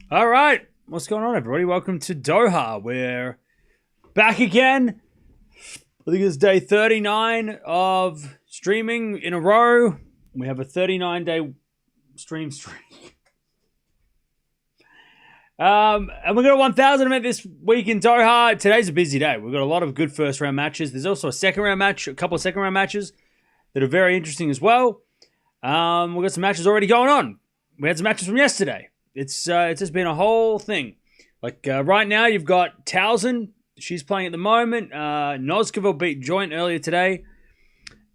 All right. What's going on, everybody? Welcome to Doha. We're back again. I think it's day 39 of streaming in a row. We have a 39-day stream streak. And we've got a 1,000 event this week in Doha. Today's a busy day. We've got a lot of good first-round matches. There's also a second-round match, a couple of second-round matches that are very interesting as well. We've got some matches already going on. We had some matches from yesterday. It's just been a whole thing. Right now, you've got Towson. She's playing at the moment. Noskova beat Joint earlier today.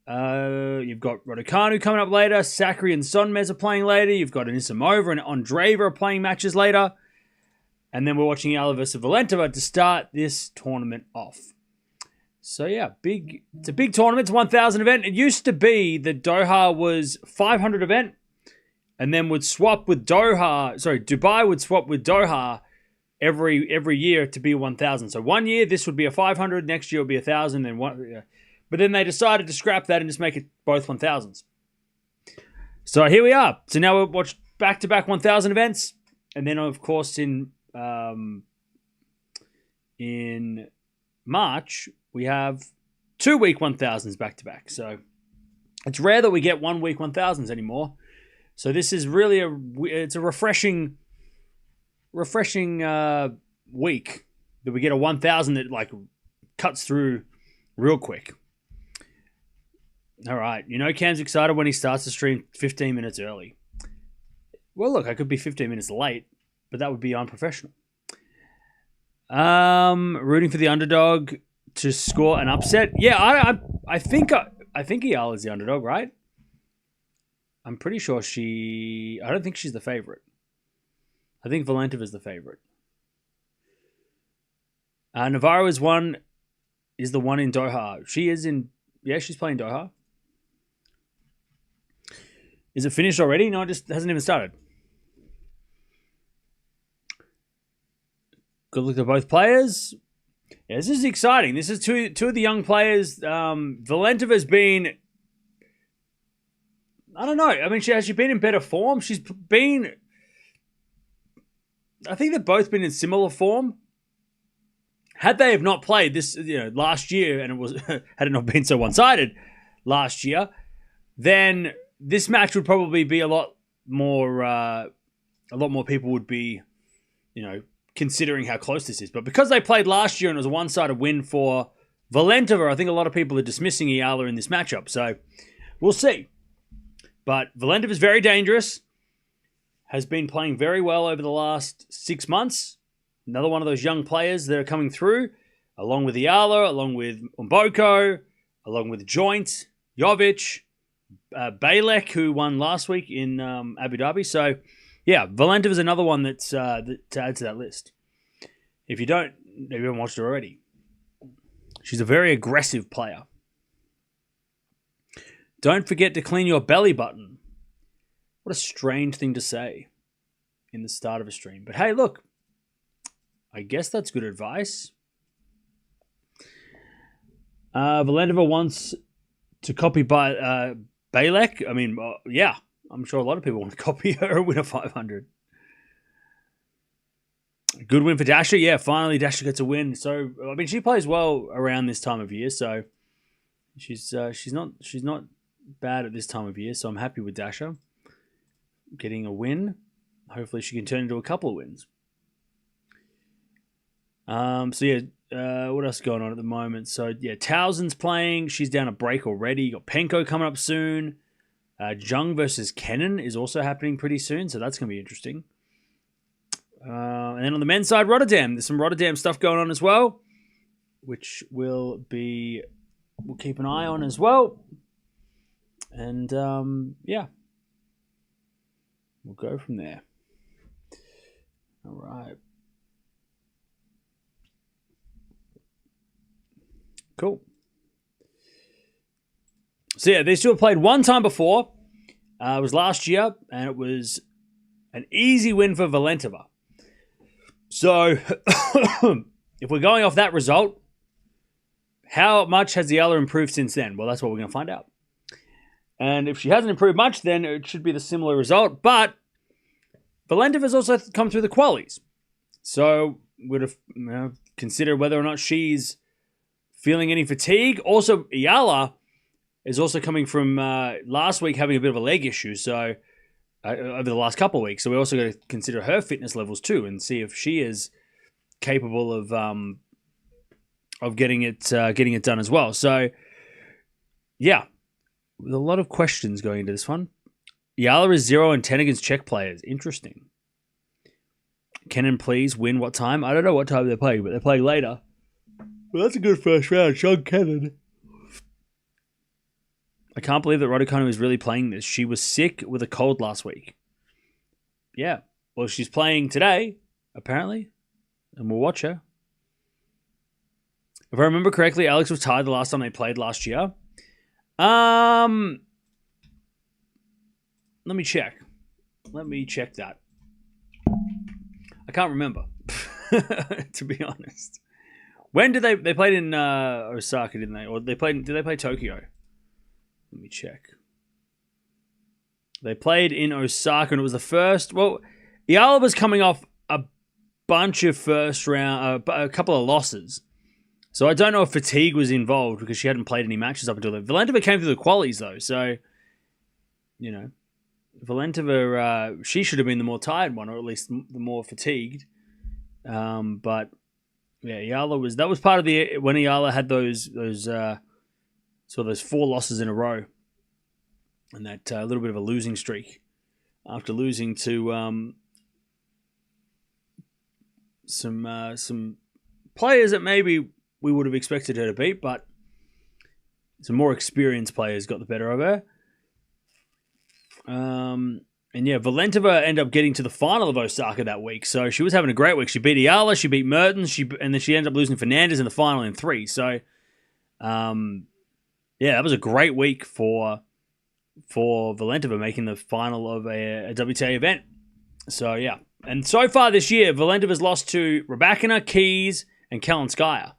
You've got Raducanu coming up later. Sakari and Sonmez are playing later. You've got Anisimova and Andreeva are playing matches later. And then we're watching Eala versus Valentova to start this tournament off. So yeah, it's a big tournament. It's a 1,000 event. It used to be that Doha was 500 event. And then would swap with Dubai would swap with Doha every year to be 1,000. So 1 year, this would be a 500. Next year, it would be 1,000. But then they decided to scrap that and just make it both 1,000s. So here we are. So now we'll watch back-to-back 1,000 events. And then, of course, in March, we have 2-week 1,000s back-to-back. So it's rare that we get 1 week 1,000s anymore. So this is really a refreshing week that we get a 1,000 that cuts through real quick. All right, Cam's excited when he starts the stream 15 minutes early. Well, look, I could be 15 minutes late, but that would be unprofessional. Rooting for the underdog to score an upset. Yeah, I think Eala is the underdog, right? I'm pretty sure I don't think she's the favorite. I think Valentova is the favorite. Navarro is the one in Doha. She's playing Doha. Is it finished already? No, it just hasn't even started. Good look at both players. Yeah, this is exciting. This is two of the young players. Valentova's been... I don't know. I mean, has she been in better form? She's been... I think they've both been in similar form. Had they have not played this, last year, and it was had it not been so one-sided last year, then this match would probably be a lot more people would be, considering how close this is. But because they played last year and it was a one-sided win for Valentova, I think a lot of people are dismissing Eala in this matchup. So we'll see. But Valentova is very dangerous. Has been playing very well over the last 6 months. Another one of those young players that are coming through, along with Eala, along with Mboko, along with Joint, Jovic, Bejlek, who won last week in Abu Dhabi. So, yeah, Valentova is another one to add to that list. If you haven't watched her already. She's a very aggressive player. Don't forget to clean your belly button. What a strange thing to say in the start of a stream. But hey, look, I guess that's good advice. Valentova wants to copy by Bejlek. I mean, yeah, I'm sure a lot of people want to copy her and win a 500. Good win for Dasha. Yeah, finally Dasha gets a win. So, I mean, she plays well around this time of year. So, she's not bad at this time of year. So, I'm happy with Dasha getting a win. Hopefully, she can turn into a couple of wins. What else is going on at the moment? So, yeah, Towson's playing. She's down a break already. You got Penko coming up soon. Jung versus Kennan is also happening pretty soon. So, that's going to be interesting. And then on the men's side, Rotterdam. There's some Rotterdam stuff going on as well, which we'll keep an eye on as well. And, yeah. We'll go from there. All right. Cool. So, yeah, these two have played one time before. It was last year, and it was an easy win for Valentova. So, if we're going off that result, how much has Eala improved since then? Well, that's what we're going to find out. And if she hasn't improved much, then it should be the similar result. But Valentova's also come through the qualies. So would have consider whether or not she's feeling any fatigue. Also, Eala is also coming from last week having a bit of a leg issue. So over the last couple of weeks, so we also got to consider her fitness levels too, and see if she is capable of getting it done as well. So yeah, with a lot of questions going into this one. Eala is 0-10 against Czech players. Interesting. Kenin, please win what time? I don't know what time they're playing, but they're playing later. Well, that's a good first round. Sean Kenin. I can't believe that Raducanu is really playing this. She was sick with a cold last week. Yeah. Well, she's playing today, apparently. And we'll watch her. If I remember correctly, Alex was tired the last time they played last year. Let me check. Let me check that. I can't remember, to be honest. When did they played in Osaka, didn't they? Or did they play Tokyo? Let me check. They played in Osaka, and it was the first. Well, Eala was coming off a bunch of first round, a couple of losses. So I don't know if fatigue was involved because she hadn't played any matches up until then. Valentova came through the qualies, though. So, Valentova, she should have been the more tired one, or at least the more fatigued. But yeah, Eala that was part of when Eala had those 4 losses in a row, and that little bit of a losing streak after losing to some players that maybe we would have expected her to beat, but some more experienced players got the better of her. And yeah, Valentova ended up getting to the final of Osaka that week, so she was having a great week. She beat Eala, she beat Mertens, and then she ended up losing Fernandez in the final in 3. So, yeah, that was a great week for Valentova, making the final of a WTA event. So yeah, and so far this year, Valentova's lost to Rybakina, Keys, and Kalinskaya.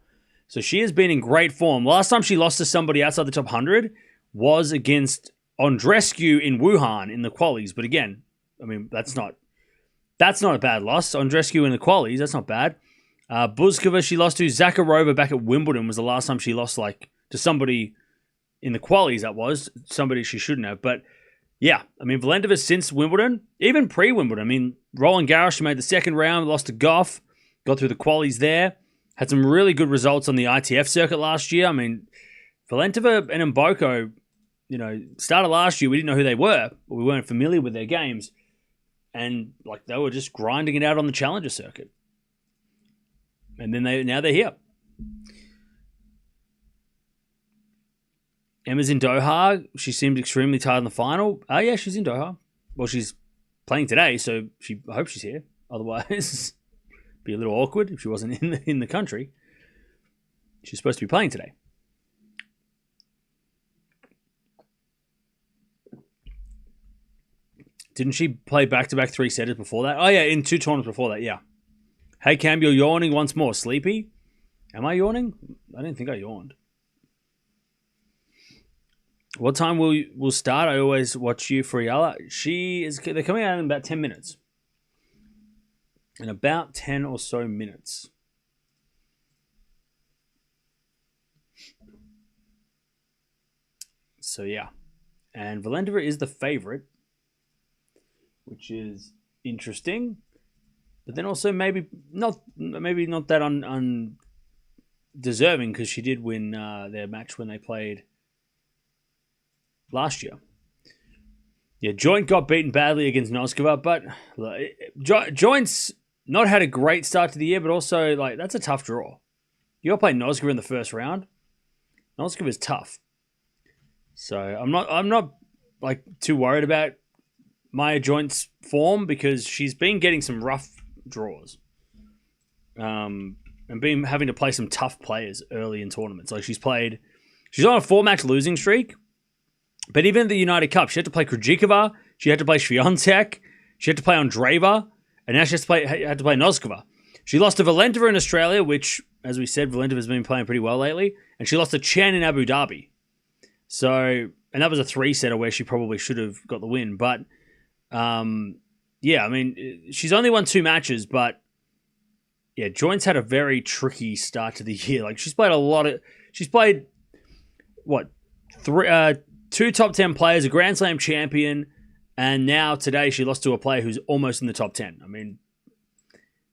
So she has been in great form. Last time she lost to somebody outside the top 100 was against Andreescu in Wuhan in the qualies. But again, I mean, that's not a bad loss. Andreescu in the qualies, that's not bad. Buzkova, she lost to Zakharova back at Wimbledon, was the last time she lost to somebody in the qualies. That was somebody she shouldn't have. But yeah, I mean, Valentova since Wimbledon, even pre-Wimbledon, I mean, Roland Garros, she made the second round, lost to Gauff, got through the qualies there. Had some really good results on the ITF circuit last year. I mean, Valentova and Mboko, started last year, we didn't know who they were, but we weren't familiar with their games. And they were just grinding it out on the Challenger circuit. And then now they're here. Emma's in Doha. She seemed extremely tired in the final. Oh, yeah, she's in Doha. Well, she's playing today, so I hope she's here. Otherwise, be a little awkward if she wasn't in the country. She's supposed to be playing today. Didn't she play back-to-back 3-setters before that? Oh, yeah, in 2 tournaments before that, yeah. Hey, Cam, you're yawning once more. Sleepy? Am I yawning? I didn't think I yawned. What time will start? I always watch you for Eala. They're coming out in about 10 minutes. In about 10 or so minutes. So, yeah. And Valentova is the favorite, which is interesting. But then also maybe not that undeserving, because she did win their match when they played last year. Yeah, Joint got beaten badly against Noskova, but Joint's not had a great start to the year, but also that's a tough draw. You got to play Noskova in the first round. Noskova is tough, so I'm not too worried about Maya Joint's form, because she's been getting some rough draws, and been having to play some tough players early in tournaments. She's on a 4-match losing streak. But even at the United Cup, she had to play Krejcikova, she had to play Swiatek, she had to play Andreeva, and now she had to play Noskova. She lost to Valentova in Australia, which, as we said, Valentova's been playing pretty well lately, and she lost to Chen in Abu Dhabi. So, and that was a 3-setter where she probably should have got the win. But, yeah, I mean, she's only won 2 matches, but yeah, Joint's had a very tricky start to the year. Like she's played what, 2 top 10 players, a Grand Slam champion, and now today she lost to a player who's almost in the top 10. I mean,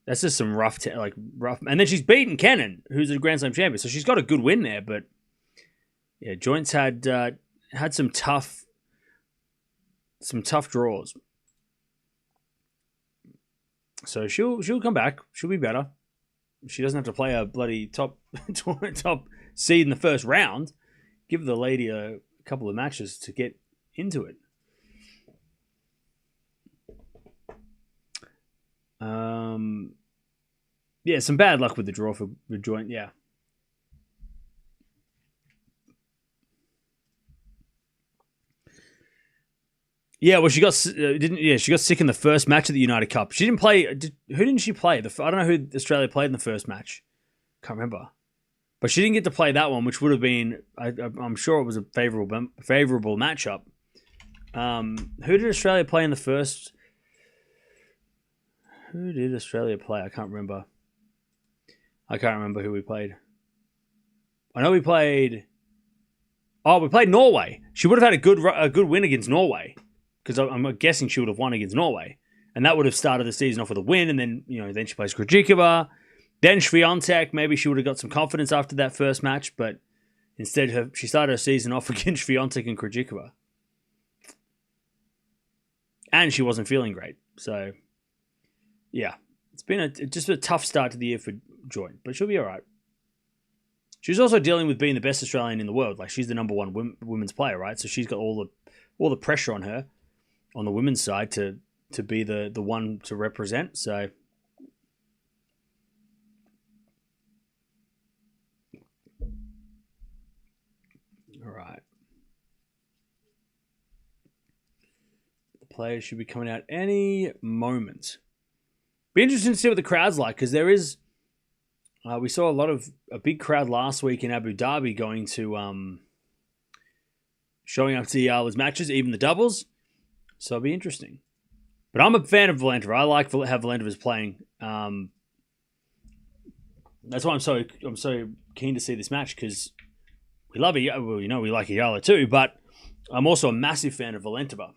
that's just some rough. And then she's beaten Kennan, who's a Grand Slam champion, so she's got a good win there. But yeah, Joint's had some tough draws. So she'll come back. She'll be better. She doesn't have to play a bloody top seed in the first round. Give the lady a couple of matches to get into it. Yeah, some bad luck with the draw for Joint. Yeah. Yeah, well, she got sick in the first match of the United Cup. She didn't play. Who didn't she play? I don't know who Australia played in the first match. Can't remember. But she didn't get to play that one, which would have been. I'm sure it was a favorable matchup. Who did Australia play in the first? Who did Australia play? I can't remember. I can't remember who we played. I know we played. Oh, we played Norway. She would have had a good win against Norway, because I'm guessing she would have won against Norway, and that would have started the season off with a win. And then then she plays Krejcikova, then Swiatek. Maybe she would have got some confidence after that first match, but instead she started her season off against Swiatek and Krejcikova, and she wasn't feeling great. So yeah, it's been just a tough start to the year for Joint, but she'll be all right. She's also dealing with being the best Australian in the world. Like, she's the number one women's player, right? So she's got all the pressure on her on the women's side to be the one to represent. So all right. The players should be coming out any moment. Be interesting to see what the crowd's like, because there is we saw a big crowd last week in Abu Dhabi going to showing up to the Eala's matches, even the doubles. So it'll be interesting. But I'm a fan of Valentova. I like how Valentova's playing. That's why I'm so keen to see this match, because we love Eala. Well, we like Eala too, but I'm also a massive fan of Valentova.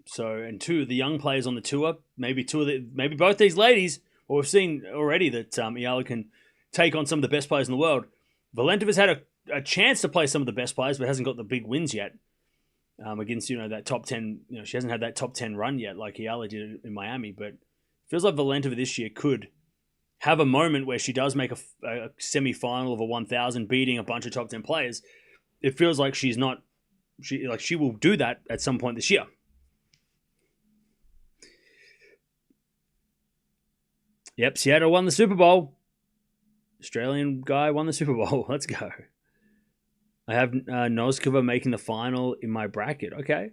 So, and 2 of the young players on the tour, maybe both these ladies. Well, we've seen already that Eala can take on some of the best players in the world. Valentova's had a chance to play some of the best players, but hasn't got the big wins yet against that top 10. She hasn't had that top 10 run yet like Eala did in Miami. But it feels like Valentova this year could have a moment where she does make a semi-final of a 1,000, beating a bunch of top 10 players. It feels like she will do that at some point this year. Yep, Seattle won the Super Bowl. Australian guy won the Super Bowl. Let's go. I have Noskova making the final in my bracket. Okay.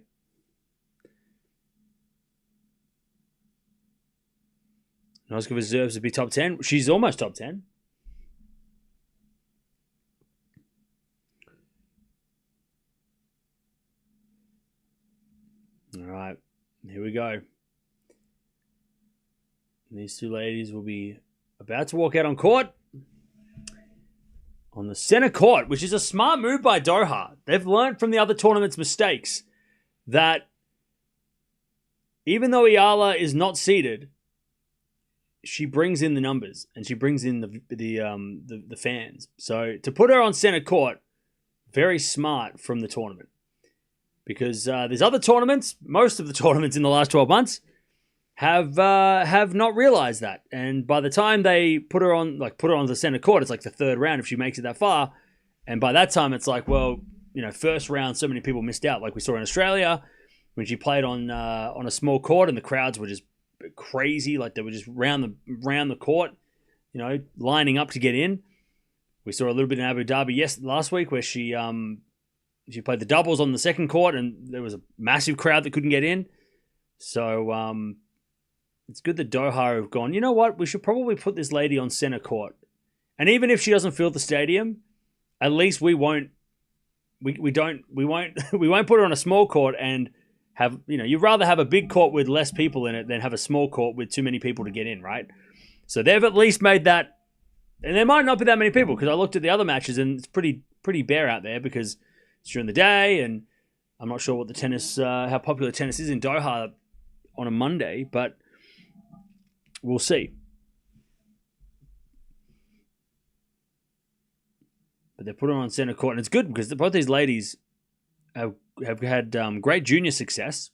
Noskova deserves to be top 10. She's almost top 10. All right. Here we go. These 2 ladies will be about to walk out on court. On the center court, which is a smart move by Doha. They've learned from the other tournament's mistakes that even though Eala is not seeded, she brings in the numbers and she brings in the fans. So to put her on center court, very smart from the tournament. Because there's other tournaments, most of the tournaments in the last 12 months, have not realized that, and by the time they put her on the center court, it's like the 3rd round if she makes it that far, and by that time it's like, well, first round, so many people missed out, like we saw in Australia when she played on a small court and the crowds were just crazy, like they were just round the court, lining up to get in. We saw a little bit in Abu Dhabi last week where she played the doubles on the second court and there was a massive crowd that couldn't get in. So it's good that Doha have gone, you know what, we should probably put this lady on center court. And even if she doesn't fill the stadium, at least we won't put her on a small court and you'd rather have a big court with less people in it than have a small court with too many people to get in, right? So they've at least made that, and there might not be that many people because I looked at the other matches and it's pretty bare out there because it's during the day, and I'm not sure what the tennis, how popular tennis is in Doha on a Monday, but we'll see. But they put her on center court, and it's good because both these ladies have had great junior success.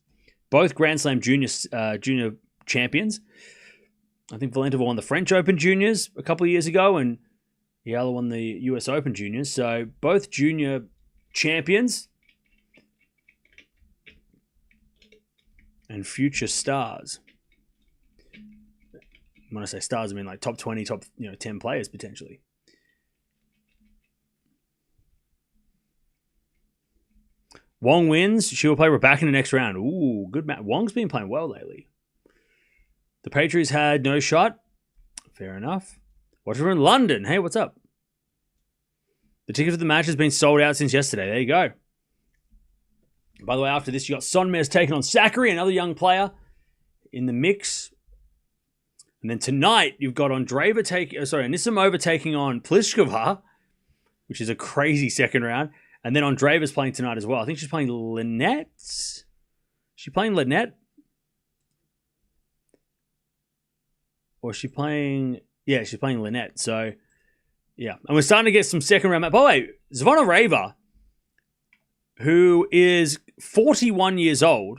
Both Grand Slam junior champions. I think Valentova won the French Open juniors a couple of years ago, and Eala won the US Open juniors. So both junior champions and future stars. When I say stars, I mean like top 20, top 10 players potentially. Wong wins. She will play Rebecca in the next round. Ooh, good match. Wong's been playing well lately. The Patriots had no shot. Fair enough. Watch her in London. Hey, what's up? The ticket for the match has been sold out since yesterday. There you go. By the way, after this, you got Sonmez taking on Zachary, another young player in the mix. And then tonight, you've got Anisimova taking on Pliskova, which is a crazy second round. And then Andreeva's playing tonight as well. I think she's playing Lynette. Is she playing Lynette? Or is she playing... Yeah, she's playing Lynette. So, yeah. And we're starting to get some second round... By the way, Zvonareva, who is 41 years old,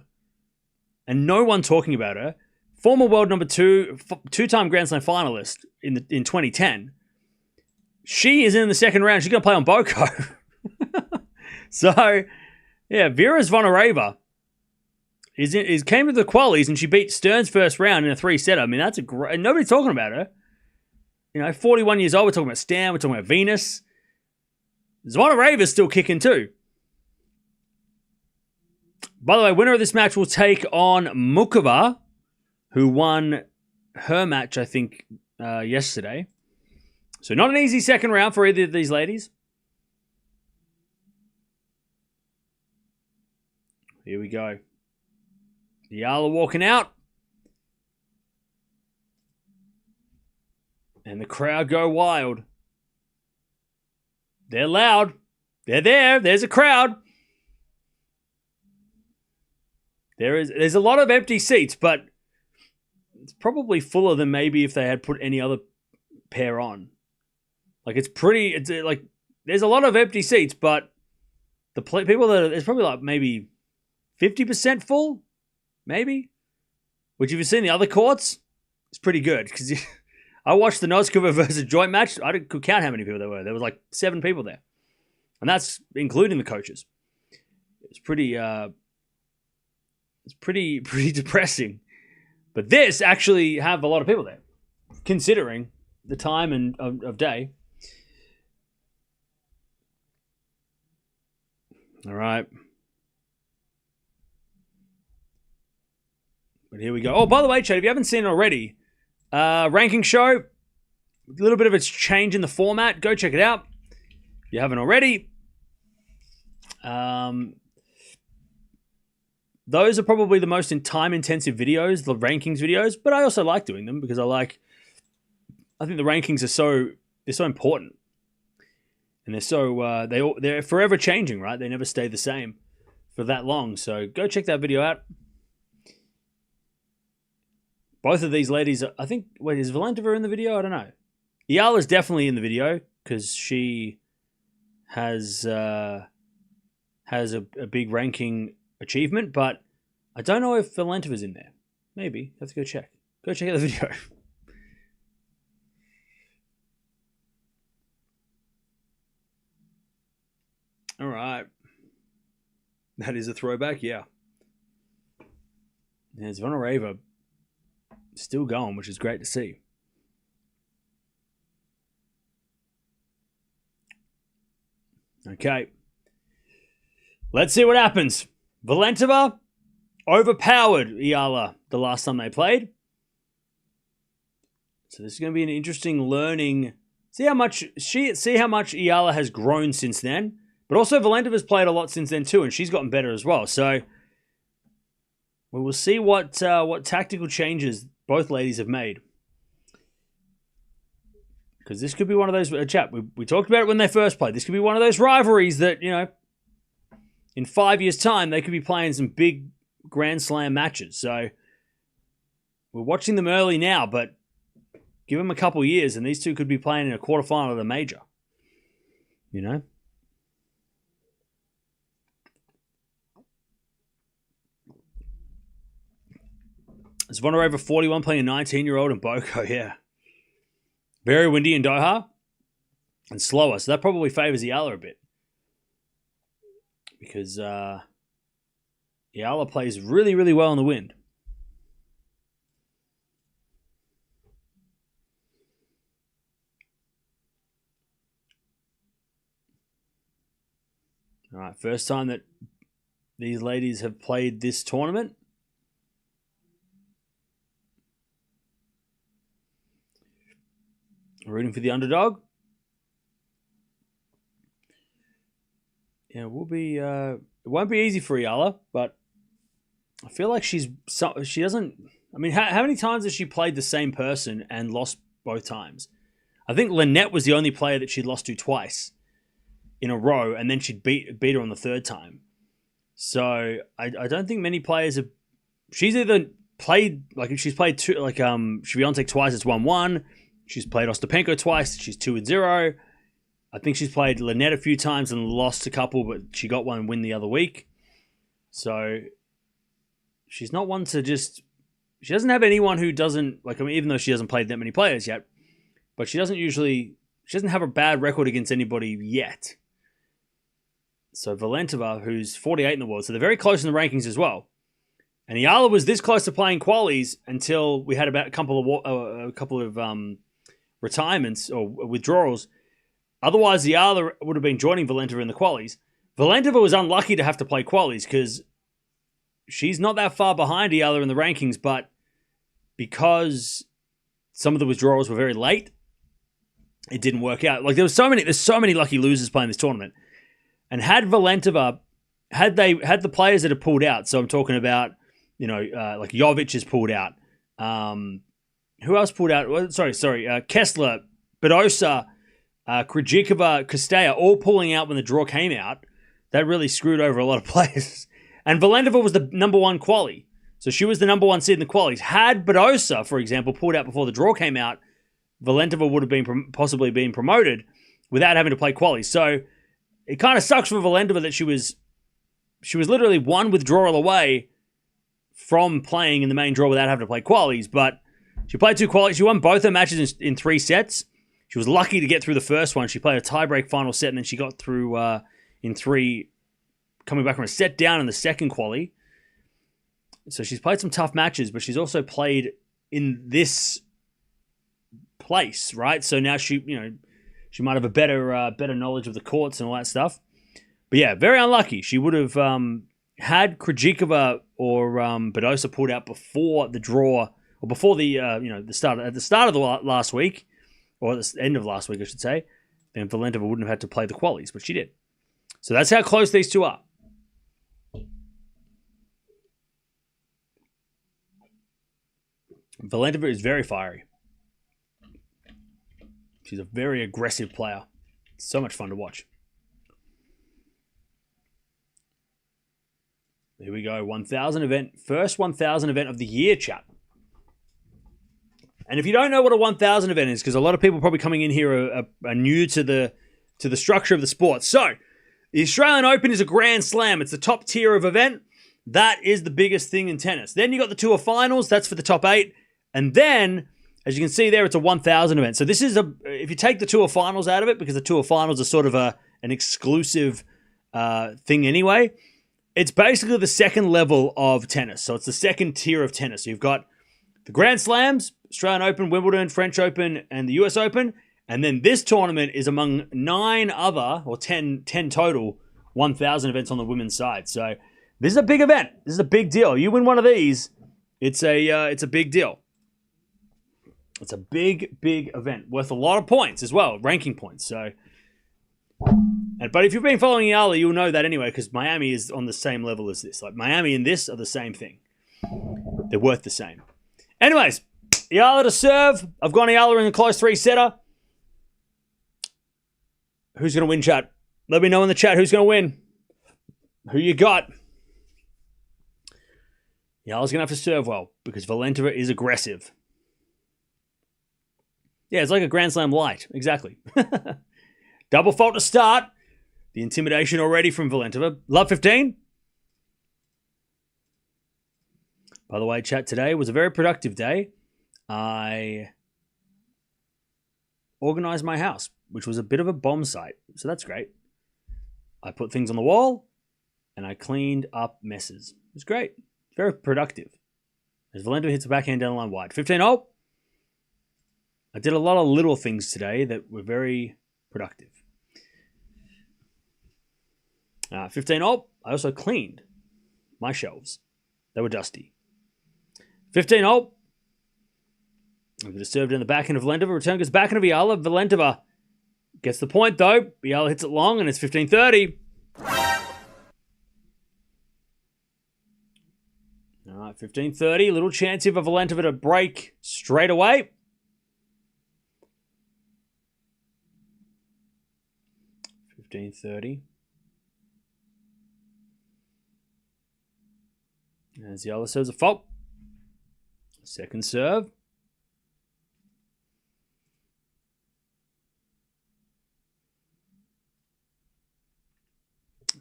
and no one talking about her, former world number 2, two-time Grand Slam finalist in 2010, she is in the second round. She's going to play on Boko. So, yeah, Vera Zvonareva came to the qualies and she beat Stern's first round in a 3-setter. I mean, that's and nobody's talking about her. 41 years old. We're talking about Stan. We're talking about Venus. Zvonareva's still kicking too. By the way, winner of this match will take on Mukova, who won her match, I think, yesterday. So not an easy second round for either of these ladies. Here we go. Eala walking out. And the crowd go wild. They're loud. They're there. There's a crowd. There's a lot of empty seats, but it's probably fuller than maybe if they had put any other pair on. Like there's a lot of empty seats, but the people it's probably like maybe 50% full, maybe. Which if you've seen the other courts, it's pretty good because I watched the Noskova versus Joint match. I could count how many people there were. There was like 7 people there, and that's including the coaches. It's pretty depressing. But this actually have a lot of people there, considering the time and of day. All right. But here we go. Oh, by the way, Chad, if you haven't seen it already, ranking show, a little bit of a change in the format. Go check it out if you haven't already. Those are probably the most time-intensive videos, the rankings videos, but I also like doing them because I think the rankings they're so important. And they're forever changing, right? They never stay the same for that long. So go check that video out. Both of these ladies, I think, is Valentova in the video? I don't know. Eala's definitely in the video because she has a big ranking achievement, but I don't know if Valentova's in there. Maybe. Let's go check. Go check out the video. All right. That is a throwback, yeah. There's Zvonareva still going, which is great to see. Okay. Let's see what happens. Valentova overpowered Eala the last time they played. So this is going to be an interesting learning. See how much Eala has grown since then. But also Valentova's played a lot since then too, and she's gotten better as well. So We will see what tactical changes both ladies have made. Because this could be one of those, chat, we talked about it when they first played. This could be one of those rivalries that, in 5 years' time, they could be playing some big Grand Slam matches. So we're watching them early now, but give them a couple years and these two could be playing in a quarterfinal of the major. Zvonareva 41 playing a 19-year-old in Boko, yeah. Very windy in Doha and slower, so that probably favors Eala a bit. Because Eala plays really, really well in the wind. All right, first time that these ladies have played this tournament. Rooting for the underdog. Yeah, it won't be easy for Eala, but I feel like she doesn't. I mean, how many times has she played the same person and lost both times? I think Lynette was the only player that she'd lost to twice in a row, and then she'd beat her on the third time. So I don't think many players have. She's either played she's played two, Swiatek twice. It's 1-1. She's played Ostapenko twice. She's 2-0. I think she's played Lynette a few times and lost a couple, but she got one win the other week. So she's not one to just. She doesn't have anyone who doesn't even though she hasn't played that many players yet, but she doesn't have a bad record against anybody yet. So Valentova, who's 48 in the world, so they're very close in the rankings as well. And Eala was this close to playing qualies until we had about a couple of retirements or withdrawals. Otherwise, Eala would have been joining Valentova in the qualies. Valentova was unlucky to have to play qualies because she's not that far behind Eala in the rankings, but because some of the withdrawals were very late, it didn't work out. There's so many lucky losers playing this tournament. And had Valentova, had the players that have pulled out, so I'm talking about, like Jovic has pulled out. Who else pulled out? Kessler, Badosa, Krejcikova, Kostaya, all pulling out when the draw came out. That really screwed over a lot of players. And Valentova was the number one quali. So she was the number one seed in the qualies. Had Badosa, for example, pulled out before the draw came out, Valentova would have been possibly been promoted without having to play qualies. So it kind of sucks for Valentova that she was literally one withdrawal away from playing in the main draw without having to play qualies. But she played two qualies. She won both her matches in 3 sets. She was lucky to get through the first one. She played a tiebreak final set, and then she got through in 3, coming back from a set down in the second quali. So she's played some tough matches, but she's also played in this place, right? So now she might have a better knowledge of the courts and all that stuff. But yeah, very unlucky. She would have had Krejcikova or Badosa pulled out before the draw, or before the at the start of the last week, or at the end of last week, I should say. Then Valentova wouldn't have had to play the qualies, but she did. So that's how close these two are. Valentova is very fiery. She's a very aggressive player. It's so much fun to watch. Here we go. 1,000 event. First 1,000 event of the year, chat. And if you don't know what a 1,000 event is, because a lot of people probably coming in here are new to the structure of the sport. So, the Australian Open is a Grand Slam. It's the top tier of event. That is the biggest thing in tennis. Then you got the Tour Finals. That's for the top 8. And then, as you can see there, it's a 1,000 event. So this is if you take the Tour Finals out of it, because the Tour Finals are sort of an exclusive thing anyway, it's basically the second level of tennis. So it's the second tier of tennis. So you've got the Grand Slams, Australian Open, Wimbledon, French Open, and the US Open. And then this tournament is among 9 other, or 10 total, 1,000 events on the women's side. So this is a big event. This is a big deal. You win one of these, it's a big deal. It's a big event. Worth a lot of points as well, ranking points. So, but if you've been following Eala, you'll know that anyway, because Miami is on the same level as this. Like Miami and this are the same thing. They're worth the same. Anyways, Eala to serve. I've gone Eala in a close 3-setter. Who's going to win, chat? Let me know in the chat who's going to win. Who you got? Eala's going to have to serve well because Valentova is aggressive. Yeah, it's like a Grand Slam light. Exactly. Double fault to start. The intimidation already from Valentova. Love 15. By the way, chat, today was a very productive day. I organized my house, which was a bit of a bomb site. So that's great. I put things on the wall and I cleaned up messes. It was great. Very productive. As Valentova hits a backhand down the line wide. 15-0. I did a lot of little things today that were very productive. 15-0. I also cleaned my shelves. They were dusty. 15-0. I'm going to serve down the backhand of Valentova. Return goes back into Eala. Valentova gets the point, though. Eala hits it long, and it's 15-30. All right, 15-30. Little chance here for Valentova to break straight away. $15.30. As Eala serves a fault. Second serve.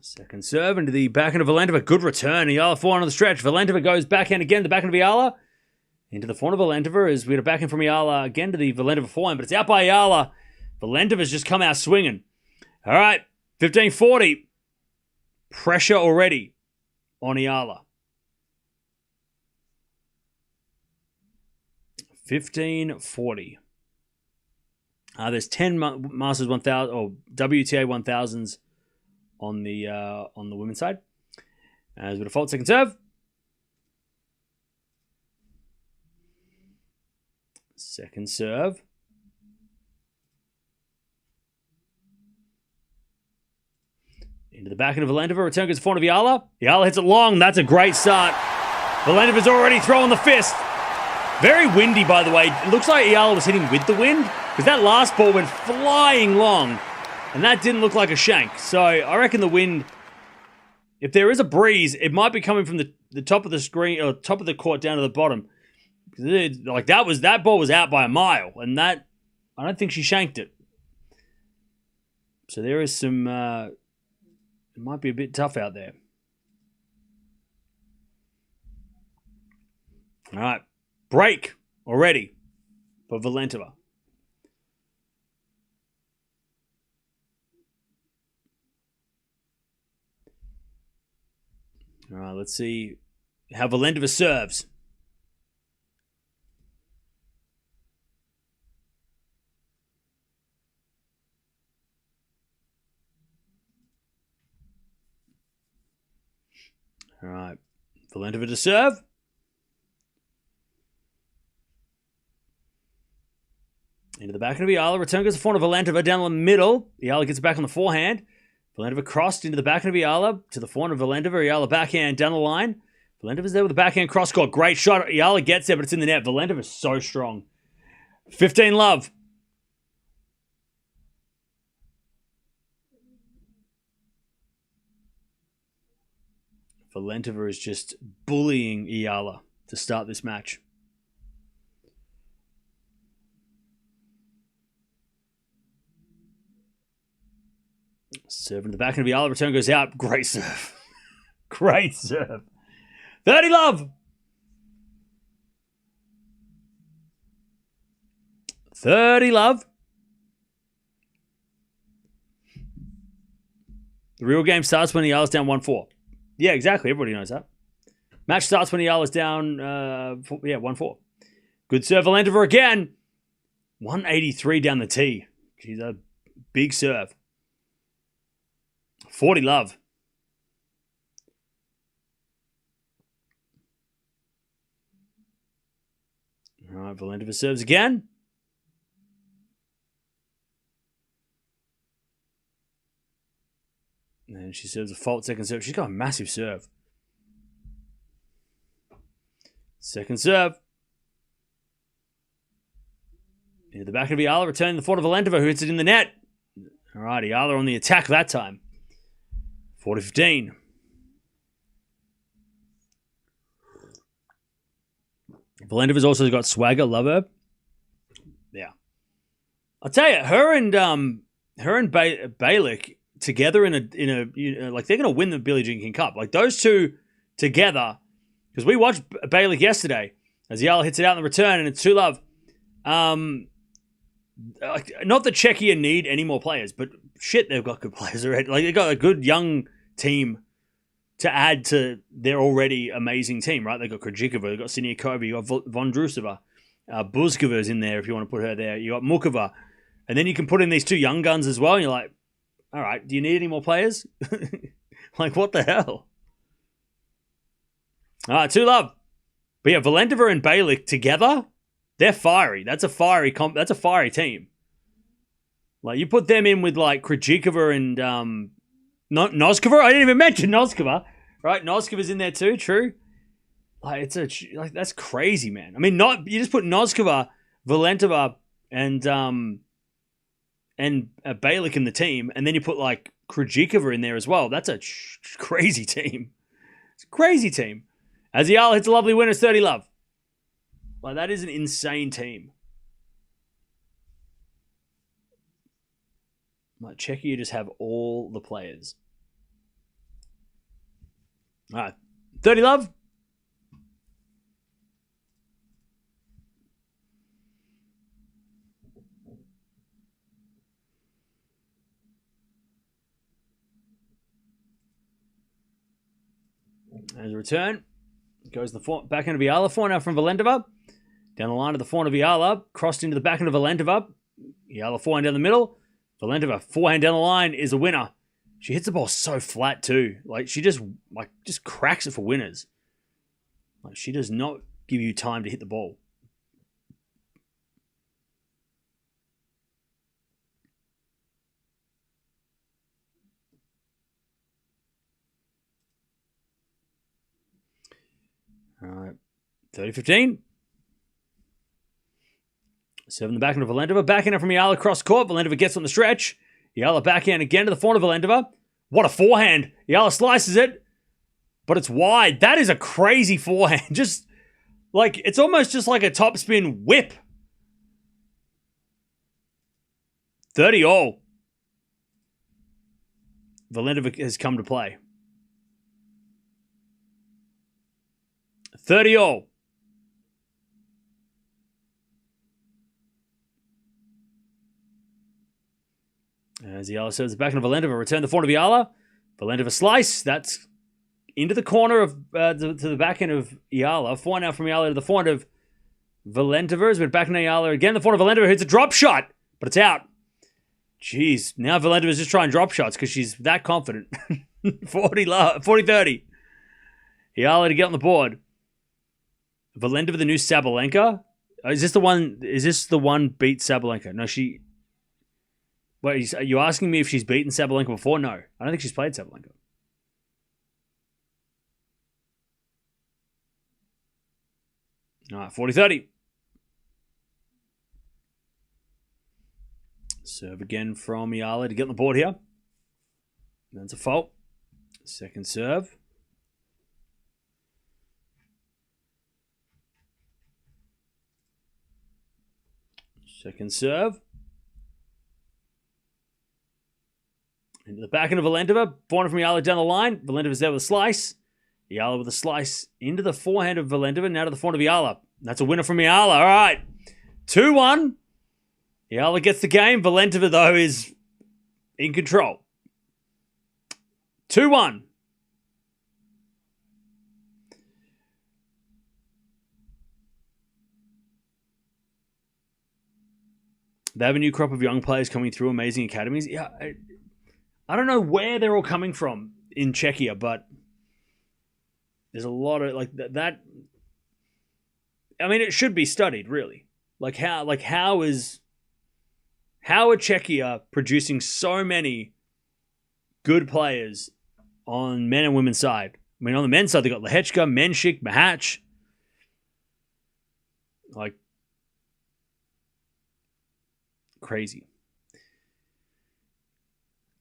Second serve into the backhand of Valentova. Good return. Eala forehand on the stretch. Valentova goes backhand again. The backhand of Eala. Into the forehand of Valentova as we get a backhand from Eala again to the Valentova forehand, but it's out by Eala. Valentova's just come out swinging. All right, 15-40. Pressure already on Eala. 15-40. There's 10 Masters 1000 or WTA 1000s on the women's side. As with a fault, second serve. Second serve. Into the backhand of Valentova. Return goes to forehand of Eala. Eala hits it long. That's a great start. Valentova's already throwing the fist. Very windy, by the way. It looks like Eala was hitting with the wind because that last ball went flying long. And that didn't look like a shank. So I reckon the wind, if there is a breeze, it might be coming from the top of the screen or top of the court down to the bottom. Like that ball was out by a mile, and that I don't think she shanked it. So there is some. It might be a bit tough out there. All right, break already for Valentova. All right, let's see how Valentova serves. All right, Valentova to serve. Into the backhand of Eala. Return goes to forehand of Valentova down the middle. Eala gets it back on the forehand. Valentova crossed into the backhand of Eala to the forehand of Valentova. Eala backhand down the line. Valentova's there with the backhand cross court. Great shot. Eala gets there, but it's in the net. Valentova's so strong. 15 love. Valentova is just bullying Eala to start this match. Serve in the backhand of Eala. Return goes out. Great serve. Great serve. 30 love. 30 love. The real game starts when Eala's down 1-4. Yeah, exactly. Everybody knows that. Match starts when Eala's down 1-4. Good serve, Valentova again. 183 down the tee. She's a big serve. 40 love. All right, Valentova serves again. And she serves a fault second serve. She's got a massive serve. Second serve. Into the back of Eala, returning the forehand of Valentova, who hits it in the net. All right, Eala on the attack that time. 40-15. Valentova's also got swagger, love her. Yeah. I'll tell you, her and Balick together in a like they're going to win the Billie Jean King Cup. Like those two together, because we watched Balick yesterday as Eala hits it out in the return and it's 2-love. Not that Czechia need any more players, but shit, they've got good players already. Like they've got a good young team to add to their already amazing team, right? They've got Krejcikova, they've got Siniakova, you've got Vondrousova, Buzkova's in there if you want to put her there. You got Mukova, and then you can put in these two young guns as well. And you're like, all right, do you need any more players? Like what the hell? All right, 2-love. But yeah, Valentova and Balick together, they're fiery. That's a fiery team. Like you put them in with like Krejcikova and Noskova. I didn't even mention Noskova. Right, Noskova's in there too. True. Like that's crazy, man. I mean, you just put Noskova, Valentova, and Balick in the team, and then you put like Krejcikova in there as well. That's a crazy team. It's a crazy team. As Eala hits a lovely winner, 30-love. Like that is an insane team. Like Czechia just have all the players. All right, 30-love. As a return, goes the backhand of Eala, forehand from Valentova. Down the line of the forehand of Eala, crossed into the backhand of Valentova. Eala forehand down the middle. Valentova forehand down the line is a winner. She hits the ball so flat too. Like she just cracks it for winners. Like she does not give you time to hit the ball. All right, 30-15. Serving the backhand of Valentova. Backhand from Eala cross court. Valentova gets on the stretch. Eala backhand again to the forehand of Valentova. What a forehand. Eala slices it, but it's wide. That is a crazy forehand. Just like, it's almost just like a topspin whip. 30-all. Valentova has come to play. 30-all. As Eala serves the backhand of Valentova, return the forehand of Eala. Valentova slice. That's into the corner of to the backhand of Eala. Forehand out from Eala to the forehand of Valentova. Has been backhand of Eala again. The forehand of Valentova hits a drop shot, but it's out. Jeez, now Valentova's just trying drop shots because she's that confident. 40-30. Eala to get on the board. Valentova, the new Sabalenka. Is this the one beat Sabalenka? No, she. Wait, are you asking me if she's beaten Sabalenka before? No, I don't think she's played Sabalenka. All right, 40-30. Serve again from Eala to get on the board here. That's a fault. Second serve. Second serve. Into the backhand of Valentova. Forehand from Eala down the line. Valentova's there with a slice. Eala with a slice into the forehand of Valentova. Now to the forehand of Eala. That's a winner from Eala. All right. 2-1. Eala gets the game. Valentova, though, is in control. 2-1. They have a new crop of young players coming through amazing academies. Yeah, I don't know where they're all coming from in Czechia, but there's a lot of like that. I mean, it should be studied, really. How are Czechia producing so many good players on men and women's side? I mean, on the men's side, they got Lehechka, Menchik, Mahach. Like, crazy.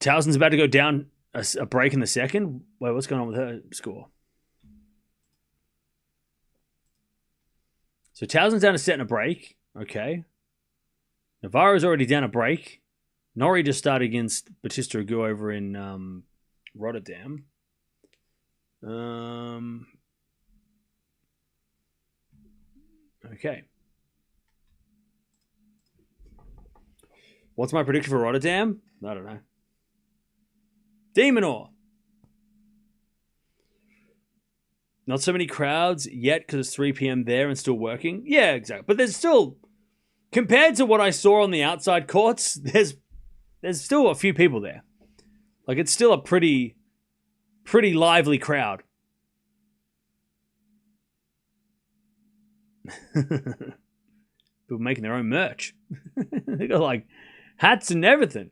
Towson's about to go down a break in the second. Wait, what's going on with her score? So Towson's down a set and a break. Okay. Navarro's already down a break. Norrie just started against Batista Agut over in Rotterdam. Okay. What's my prediction for Rotterdam? I don't know. Demonor. Not so many crowds yet because it's 3 p.m. there and still working. Yeah, exactly. But there's still, compared to what I saw on the outside courts, there's still a few people there. Like, it's still a pretty lively crowd. People making their own merch. They got like hats and everything.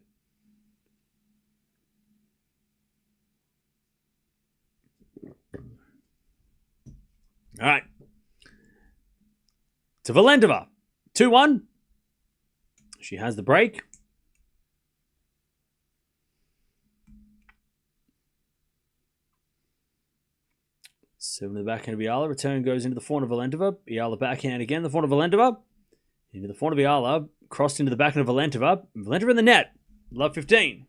All right. To Valentova. 2-1. She has the break. Seven to the backhand of Eala. Return goes into the forehand of Valentova. Eala backhand again. The forehand of Valentova. Into the forehand of Eala. Crossed into the backhand of Valentova. Valentova in the net. Love 15.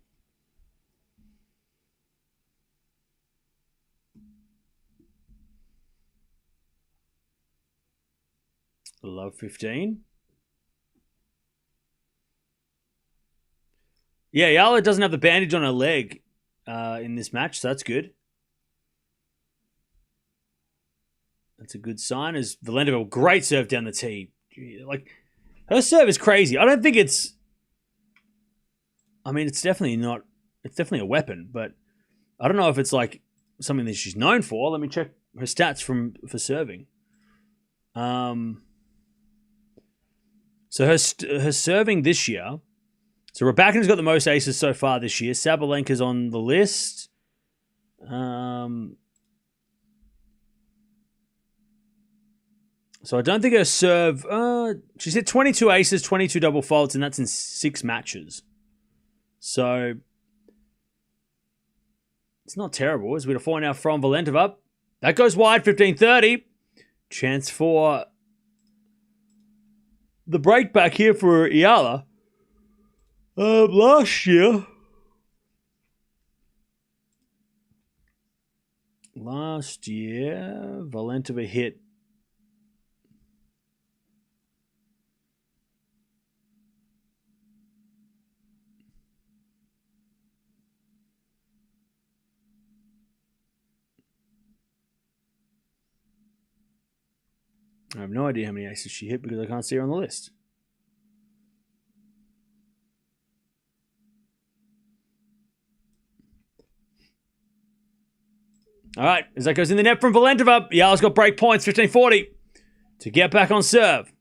Love 15. Yeah, Eala doesn't have the bandage on her leg in this match, so that's good. That's a good sign. As Valentova, great serve down the tee. Like, her serve is crazy. I don't think it's... I mean, it's definitely not... It's definitely a weapon, but I don't know if it's like something that she's known for. Let me check her stats for serving. So her serving this year... So Raducanu's got the most aces so far this year. Sabalenka's on the list. So I don't think her serve... she's hit 22 aces, 22 double faults, and that's in 6 matches. So it's not terrible. As we get a 4 now from Valentova. That goes wide, 15-30. Chance for the break back here for Eala. Last year, Valentova hit I have no idea how many aces she hit because I can't see her on the list. All right, as that goes in the net from Valentova, Eala's got break points, 15-40, to get back on serve.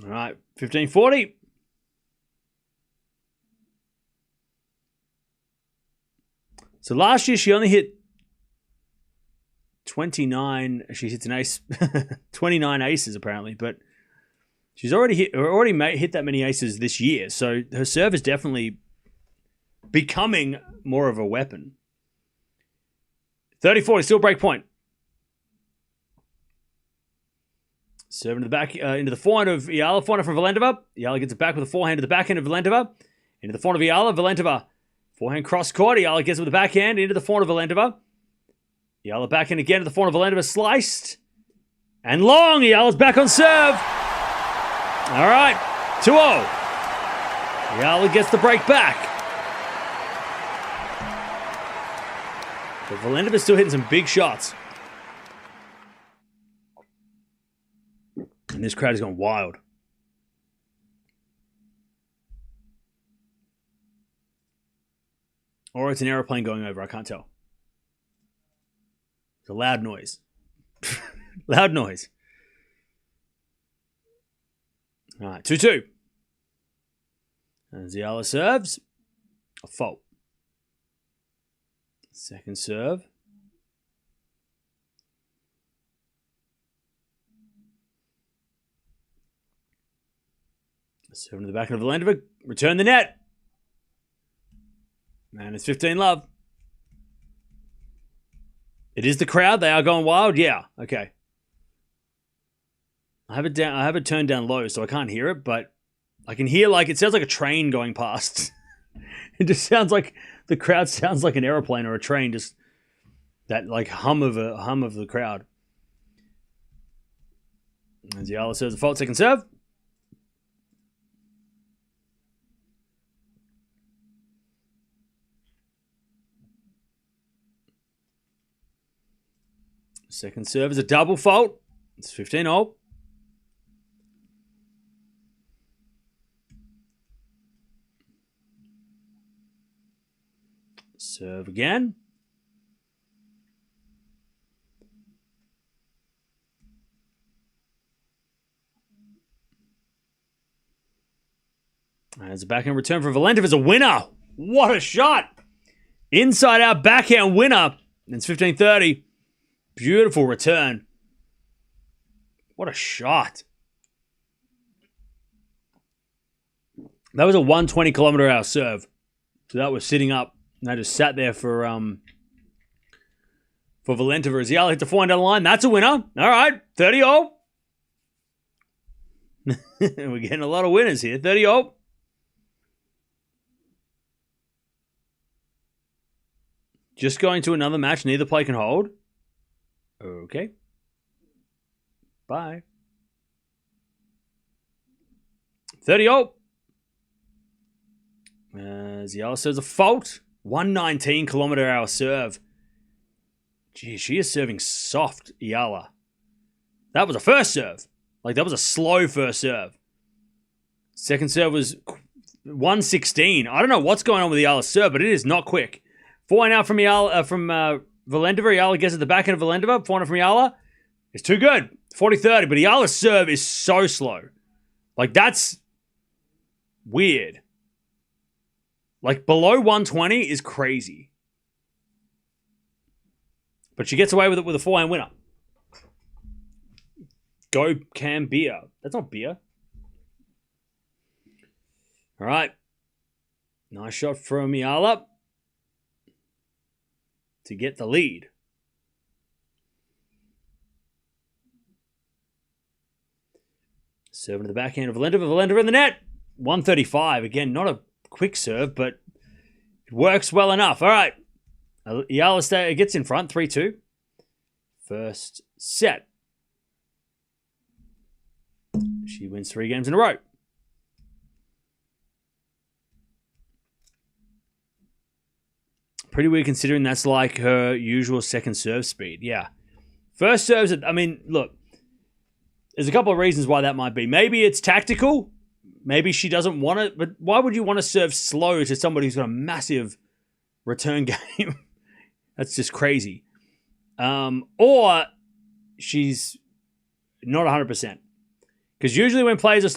All right, 15-40. So last year she only hit 29. She hits an ace, 29 aces apparently, but she's already hit that many aces this year. So her serve is definitely becoming more of a weapon. 30-40, still break point. Serve into the back, into the forehand of Eala, forehand from Valentova. Eala gets it back with a forehand to the backhand of Valentova. Into the forehand of Eala, Valentova. Forehand cross court. Eala gets it with the backhand into the forehand of Valentova. Eala backhand again to the forehand of Valentova. Sliced. And long. Eala's back on serve. All right. 2-0. Eala gets the break back. But Valentova's still hitting some big shots. And this crowd is going wild. Or it's an aeroplane going over. I can't tell. It's a loud noise. Loud noise. All right, 2-2. As Eala serves, a fault. Second serve. Serve to the back of Valentova. Return the net. Man, it's 15-love. It is the crowd. They are going wild. Yeah. Okay. I have it down. I have it turned down low, so I can't hear it, but I can hear it sounds like a train going past. It just sounds like the crowd sounds like an airplane or a train. Just that hum of the crowd. As Eala serves the fault, second serve. Second serve is a double fault. It's 15-all. Serve again. As a backhand return for Valentova is a winner. What a shot. Inside out backhand winner. It's 15-30. Beautiful return. What a shot. That was a 120-kilometer-hour serve. So that was sitting up. And I just sat there for Valentova as Eala hit the forehand down the line. That's a winner. All right. 30-all. We're getting a lot of winners here. 30-all. Just going to another match. Neither play can hold. Okay. Bye. 30-all. As Eala says a fault. 119-kilometer-hour serve. Gee, she is serving soft, Eala. That was a first serve. That was a slow first serve. Second serve was 116. I don't know what's going on with Eala's serve, but it is not quick. Forehand out from Eala, from Valentova. Eala gets at the back end of Valentova. Forehand from Eala. It's too good. 40-30. But Eala's serve is so slow. That's weird. Below 120 is crazy. But she gets away with it with a forehand winner. Go Cam beer. That's not beer. All right. Nice shot from Eala to get the lead. Serving to the backhand of Valentova. Valentova in the net. 135. Again, not a quick serve, but it works well enough. All right. Eala gets in front. 3-2. First set. She wins 3 games in a row. Pretty weird considering that's her usual second serve speed. Yeah. First serves, look, there's a couple of reasons why that might be. Maybe it's tactical. Maybe she doesn't want it. But why would you want to serve slow to somebody who's got a massive return game? That's just crazy. Or she's not 100%. Because usually when players are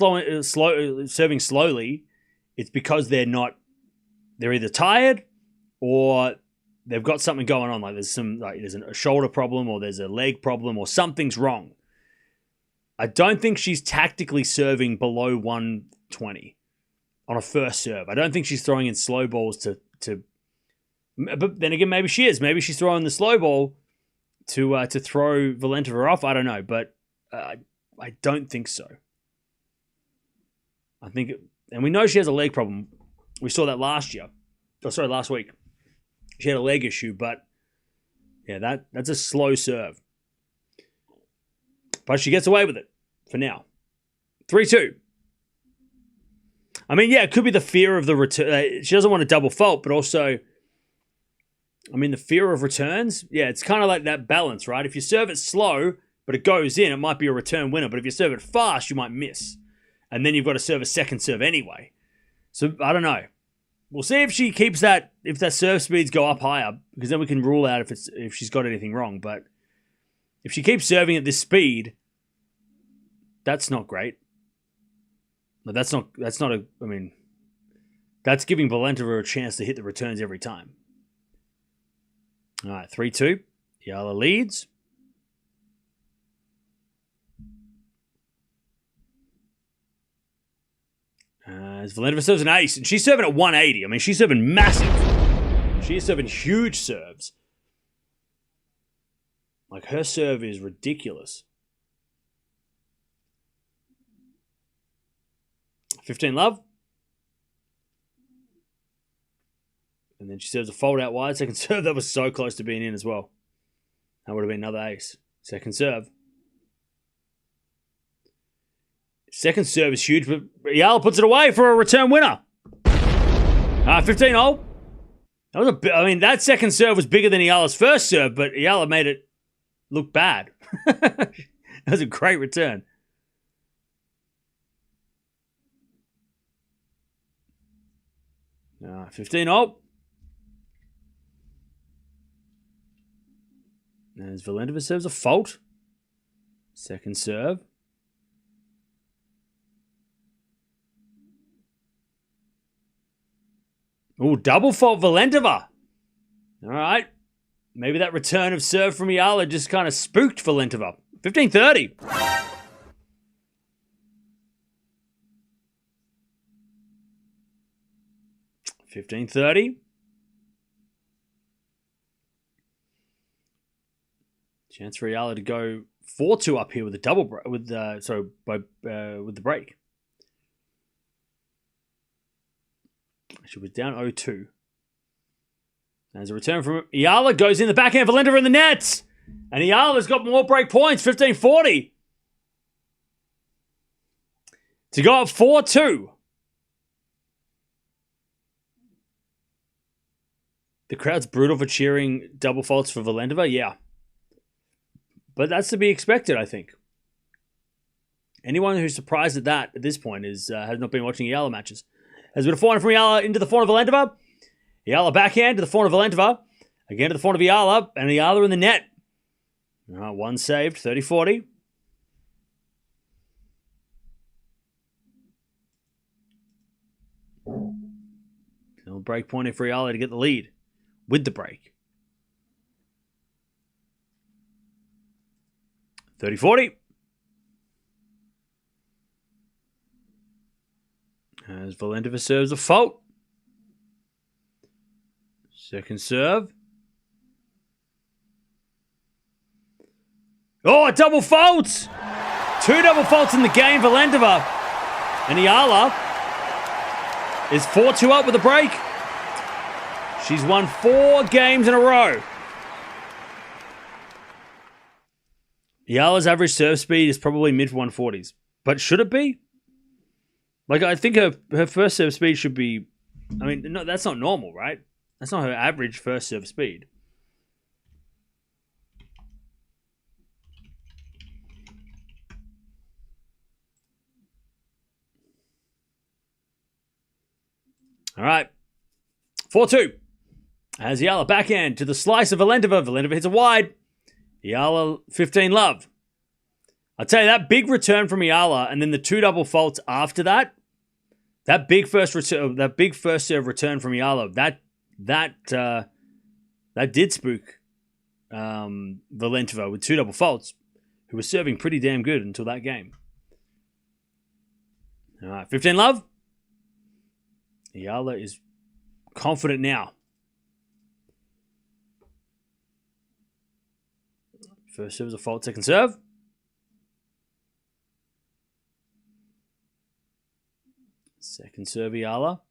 serving slowly, it's because they're either tired or they've got something going on. There's a shoulder problem or there's a leg problem or something's wrong. I don't think she's tactically serving below 120 on a first serve. I don't think she's throwing in slow balls to but then again, maybe she is. Maybe she's throwing the slow ball to throw Valentova off. I don't know, but I don't think so. I think, and we know she has a leg problem. We saw that last week. She had a leg issue, but yeah, that's a slow serve. But she gets away with it for now. 3-2. It could be the fear of the return. She doesn't want a double fault, but also, the fear of returns. Yeah, it's kind of like that balance, right? If you serve it slow, but it goes in, it might be a return winner. But if you serve it fast, you might miss. And then you've got to serve a second serve anyway. So, I don't know. We'll see if she keeps that, if that serve speeds go up higher, because then we can rule out if she's got anything wrong. But if she keeps serving at this speed, that's not great. But that's not that's giving Valentova a chance to hit the returns every time. All right, 3-2. Eala leads. As Valentova serves an ace, and she's serving at 180. I mean, she's serving massive. She is serving huge serves. Like, her serve is ridiculous. 15 love. And then she serves a fold out wide. Second serve, that was so close to being in as well. That would have been another ace. Second serve. Second serve is huge, but Eala puts it away for a return winner. 15-0. That was that second serve was bigger than Eala's first serve, but Eala made it look bad. That was a great return. Uh, 15-0. As Valentova serves a fault. Second serve. Oh, double fault Valentova. All right. Maybe that return of serve from Eala just kind of spooked Valentova. 15-30. Chance for Eala to go 4-2 up here with a double with the break. She was down 0-2. As a return from Eala goes in the backhand, Valentova in the nets. And Eala's got more break points, 15-40. To go up 4-2. The crowd's brutal for cheering double faults for Valentova, yeah. But that's to be expected, I think. Anyone who's surprised at that at this point has not been watching Eala matches. Has been a forehand from Eala into the forehand of Valentova. Eala backhand to the forehand of Valentova. Again to the forehand of Eala. And Eala in the net. All right, one saved, 30-40. Still break point for Eala to get the lead with the break. 30-40. As Valentova serves a fault. Second serve. Oh, a double fault! Two double faults in the game, Valentova. And Eala is 4-2 up with a break. She's won 4 games in a row. Eala's average serve speed is probably mid-140s. But should it be? Like, I think her first serve speed should be... I mean, no, that's not normal, right? That's not her average first serve speed. All right. 4-2. As Eala backhand to the slice of Valentova. Valentova hits a wide. Eala 15 love. I'll tell you, that big return from Eala and then the 2 double faults after that, that big first serve return from Eala, that did spook Valentova with 2 double faults, who was serving pretty damn good until that game. All right, 15 love. Eala is confident now. First serve is a fault, second serve. Second serve, Eala.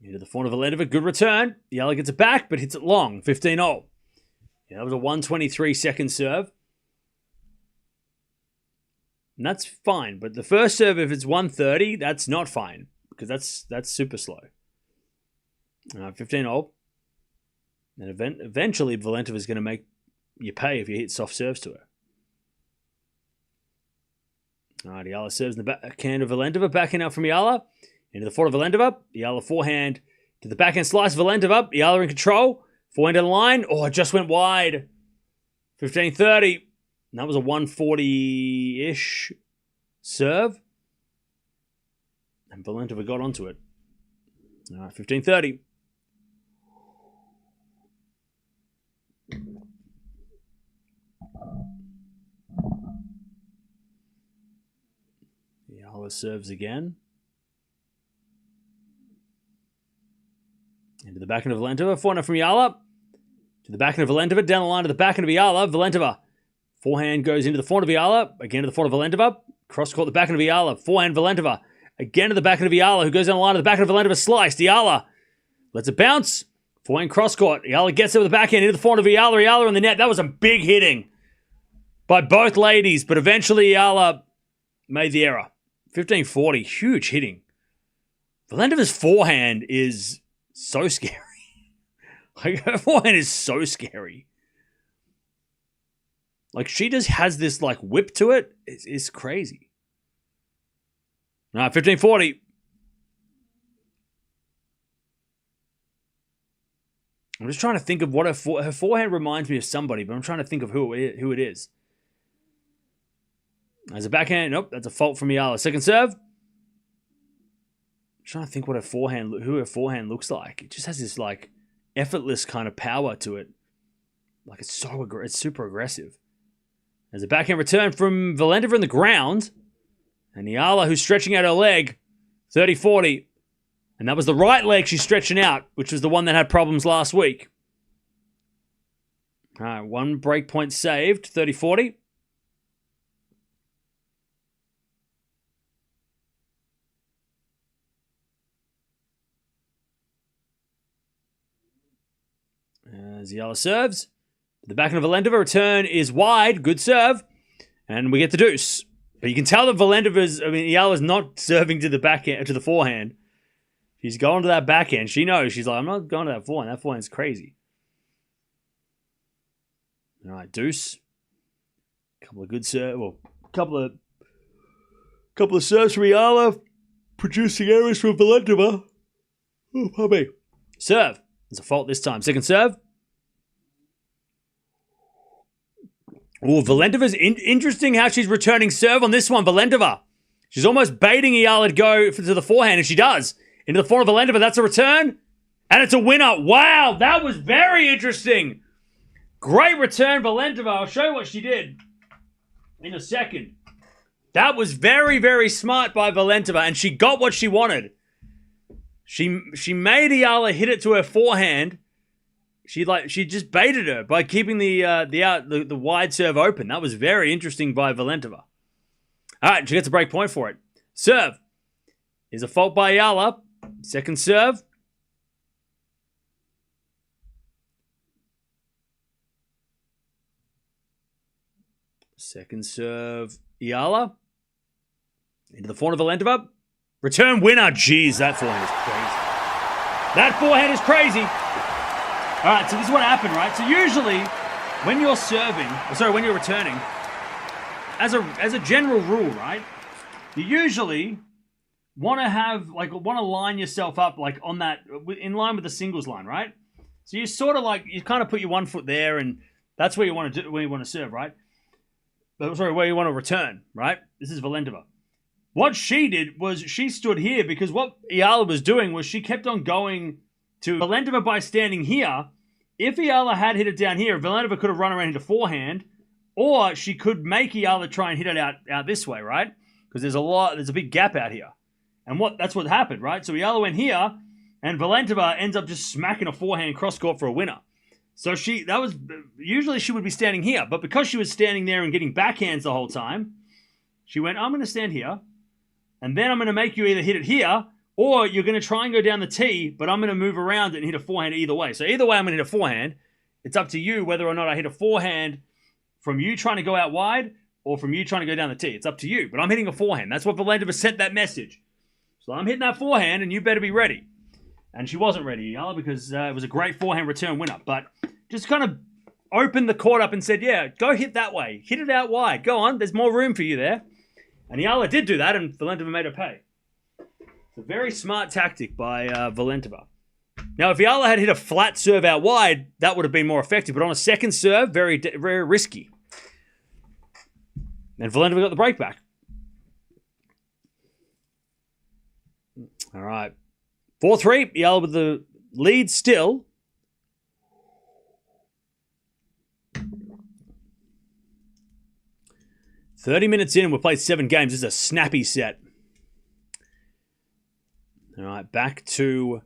Into the forehand of Valentova, good return. Eala gets it back, but hits it long, 15-0. Yeah, that was a 123 second serve. And that's fine, but the first serve, if it's 130, that's not fine, because that's super slow. 15-0. And eventually, Valentova is going to make you pay if you hit soft serves to her. All right, Eala serves in the backhand of Valentova. Backhand out from Eala. Into the forehand of Valentova. Eala forehand to the backhand slice of Valentova. Eala in control. Forehand to the line. Oh, it just went wide. 15-30. And that was a 140-ish serve. And Valentova got onto it. All right, 15-30. Eala serves again. Into the backhand of Valentova. Forehand from Eala. To the backhand of Valentova. Down the line to the backhand of Eala. Valentova. Forehand goes into the forehand of Eala. Again to the forehand of Valentova. Cross court the backhand of Eala. Forehand Valentova. Again to the backhand of Eala, who goes down the line to the backhand of Valentova. Sliced. Eala lets it bounce. Forehand cross court. Eala gets it with the backhand into the forehand of Eala. Eala on the net. That was a big hitting by both ladies, but eventually Eala made the error. 15-40. Huge hitting. Valentova's forehand is so scary. Like, her forehand is so scary. Like, she just has this, like, whip to it. It's crazy. All right, 15-40. I'm just trying to think of what her forehand reminds me of somebody, but I'm trying to think of who it is. As a backhand, nope, that's a fault from Eala. Second serve. I'm trying to think who her forehand looks like. It just has this, like, effortless kind of power to it. Like, it's super aggressive. There's a backhand return from Valentova in the ground. And Eala, who's stretching out her leg, 30-40. And that was the right leg she's stretching out, which was the one that had problems last week. All right, one break point saved, 30-40. As Eala serves. The backhand of Valentova, return is wide. Good serve. And we get the deuce. But you can tell that Eala's not serving to the backhand, to the forehand. She's going to that backhand. She knows. She's like, I'm not going to that forehand. That forehand's crazy. All right, deuce. Couple of good serves. Well, couple of serves from Eala. Producing errors from Valentova. Oh, pardon me. Serve. There's a fault this time. Second serve. Oh, Valentova's interesting how she's returning serve on this one. Valentova. She's almost baiting Eala to go to the forehand, and she does. Into the forehand of Valentova. That's a return. And it's a winner. Wow, that was very interesting. Great return, Valentova. I'll show you what she did in a second. That was very, very smart by Valentova, and she got what she wanted. She made Eala hit it to her forehand. She just baited her by keeping the wide serve open. That was very interesting by Valentova. All right, she gets a break point for it. Serve is a fault by Eala. Second serve. Second serve, Eala. Into the forehand of Valentova. Return winner. Jeez, that forehand is crazy. That forehand is crazy. All right, so this is what happened, right? So usually, when you're returning, as a general rule, right? You usually want to line yourself up like on that, in line with the singles line, right? So you sort of you kind of put your one foot there, and that's where you want to do, where you want to serve, right? Where you want to return, right? This is Valentova. What she did was she stood here because what Eala was doing was she kept on going to Valentova by standing here. If Eala had hit it down here, Valentova could have run around into forehand, or she could make Eala try and hit it out this way, right? Because there's a big gap out here. And that's what happened, right? So Eala went here, and Valentova ends up just smacking a forehand cross court for a winner. So usually she would be standing here, but because she was standing there and getting backhands the whole time, she went, I'm going to stand here, and then I'm going to make you either hit it here, or you're going to try and go down the tee, but I'm going to move around it and hit a forehand either way. So either way, I'm going to hit a forehand. It's up to you whether or not I hit a forehand from you trying to go out wide or from you trying to go down the tee. It's up to you, but I'm hitting a forehand. That's what Valentova sent that message. So I'm hitting that forehand, and you better be ready. And she wasn't ready, Eala, because it was a great forehand return winner. But just kind of opened the court up and said, yeah, go hit that way. Hit it out wide. Go on. There's more room for you there. And Eala did do that, and Valentova made her pay. It's a very smart tactic by Valentova. Now, if Eala had hit a flat serve out wide, that would have been more effective. But on a second serve, very, very risky. And Valentova got the break back. All right. 4-3. Eala with the lead still. "30 minutes in, we've played 7 games. This is a snappy set." All right, back to